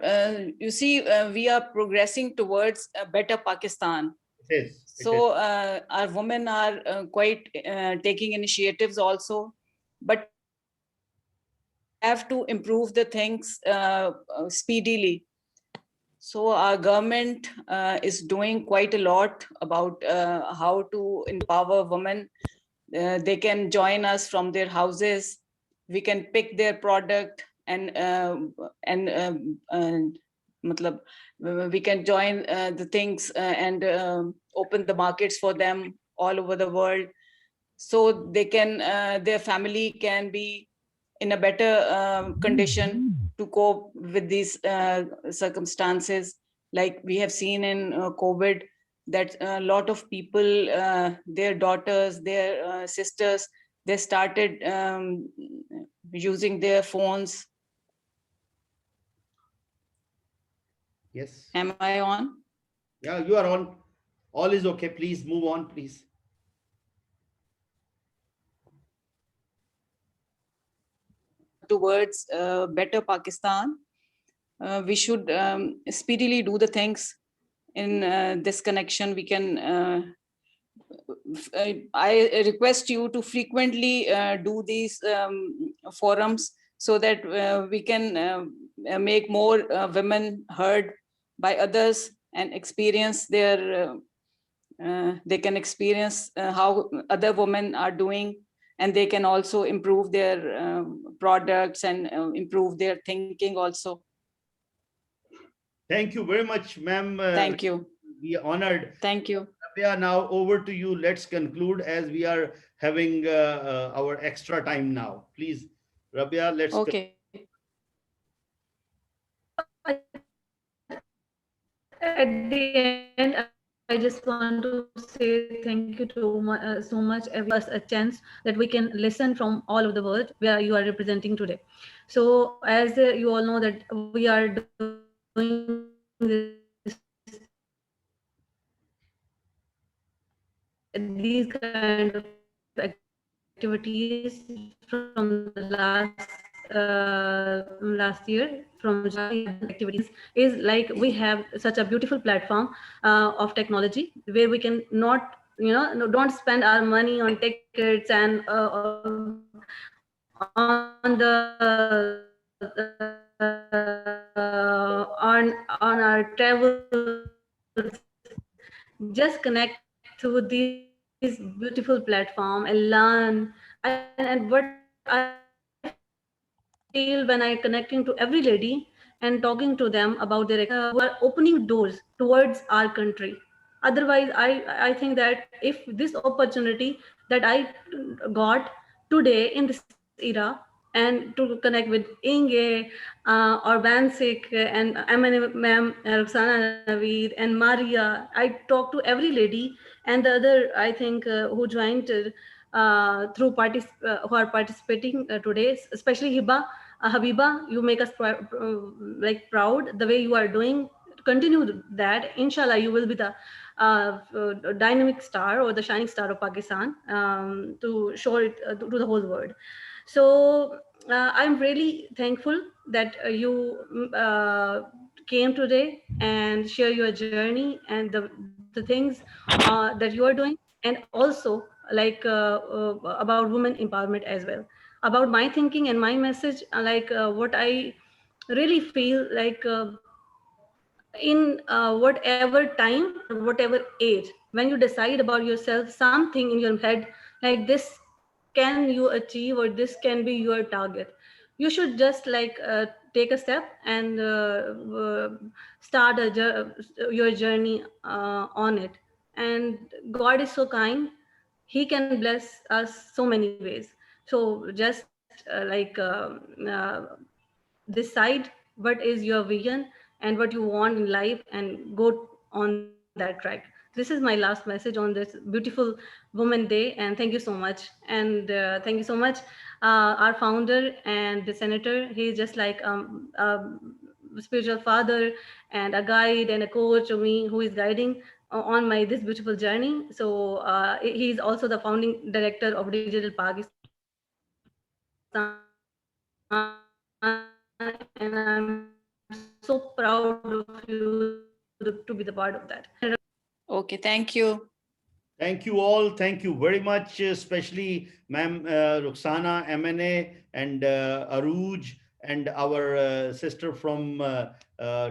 you see, we are progressing towards a better Pakistan. So our women are quite taking initiatives also, but have to improve the things speedily. So our government is doing quite a lot about how to empower women. They can join us from their houses. We can pick their product and we can join the things and open the markets for them all over the world, so they can their family can be in a better condition to cope with these circumstances. Like we have seen in COVID, that a lot of people, their daughters, their sisters, they started using their phones. Yes. Am I on? Yeah, you are on. All is okay. Please move on, please. Towards better Pakistan, we should speedily do the things in this connection. We can I request you to frequently do these forums so that we can make more women heard by others and experience their they can experience how other women are doing, and they can also improve their products and improve their thinking also. Thank you very much, ma'am. Thank you. We are honored. Thank you. Rabia, now over to you. Let's conclude as we are having our extra time now. Please, Rabia, let's. Okay. At the end, I just want to say thank you so much everyone us a chance that we can listen from all over the world where you are representing today. So as you all know that we are doing these kind of activities from the last year from July. We have done activities is like we have such a beautiful platform of technology where we can not don't spend our money on tickets and on our travels. Just connect to this beautiful platform and learn. And what I feel when I connecting to every lady and talking to them about their experience, who are opening doors towards our country. Otherwise, I think that if this opportunity that I got today in this era and to connect with Inge or Bansik and Ma'am Roxana Naveed and Maria, I talked to every lady and the other, I think, who joined who are participating today, especially Habiba. You make us like proud the way you are doing. Continue that. Inshallah, you will be the dynamic star or the shining star of Pakistan to show it to the whole world. So I'm really thankful that you came today and share your journey and the things that you are doing, and also like about women empowerment as well, about my thinking and my message, like what I really feel like in whatever time or whatever age, when you decide about yourself, something in your head like this can you achieve or this can be your target, you should just like take a step and start your journey on it. And God is so kind, he can bless us so many ways. So just decide what is your vision and what you want in life and go on that track. This is my last message on this beautiful Women Day, and thank you so much. And thank you so much, our founder and the senator. He's just like a spiritual father and a guide and a coach of me who is guiding on my this beautiful journey. So he's also the founding director of Digital Pakistan, and I'm so proud of you to be the part of that. Okay, thank you. Thank you all. Thank you very much, especially Ma'am Ruxana, MNA, and Aruj, and our sister from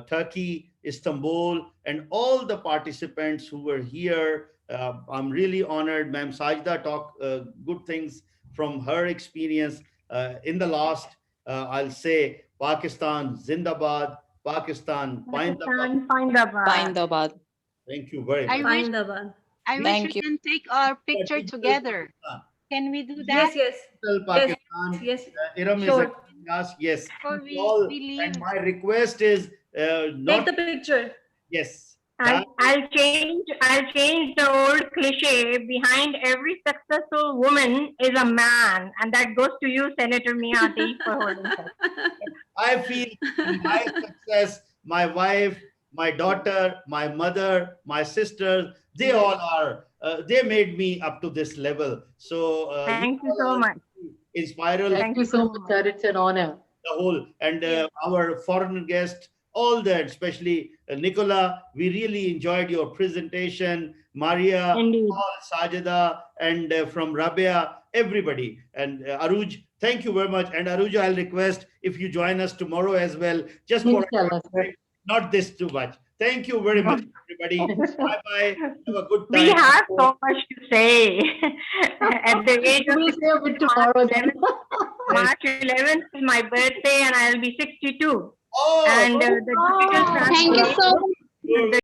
Turkey, Istanbul, and all the participants who were here. I'm really honored. Ma'am Sajda talked good things from her experience. In the last, I'll say Pakistan Zindabad, Pakistan Paindabad. Paindabad. Thank you very I much. wish, I wish we can take our picture together. Can we do that? Yes, Digital Pakistan. yes. Iram is Sure. asking us, yes. Before we All, leave. and my request is not. Take the picture. Yes. I'll change the old cliche. Behind every successful woman is a man, and that goes to you, Senator Mian Ateeq, for holding that. I feel my success, my wife, my daughter, my mother, my sisters, they all are, they made me up to this level. So Thank you so much. Inspiral. Thank you so much, sir. It's an honor. The whole, and our foreign guest, all that, especially Nicola. We really enjoyed your presentation. Maria, Indeed. all, Sajida, and from Rabia, everybody. And Aruj, thank you very much. And Aruj, I'll request if you join us tomorrow as well, just for Inshallah, sir. not this too much. Thank you very much, everybody. Bye-bye. Have a good time. We have so much to say. At the age of We'll say a bit tomorrow then. March 11th is my birthday and I'll be 62. Oh, And the digital Thank you so much. transformation, the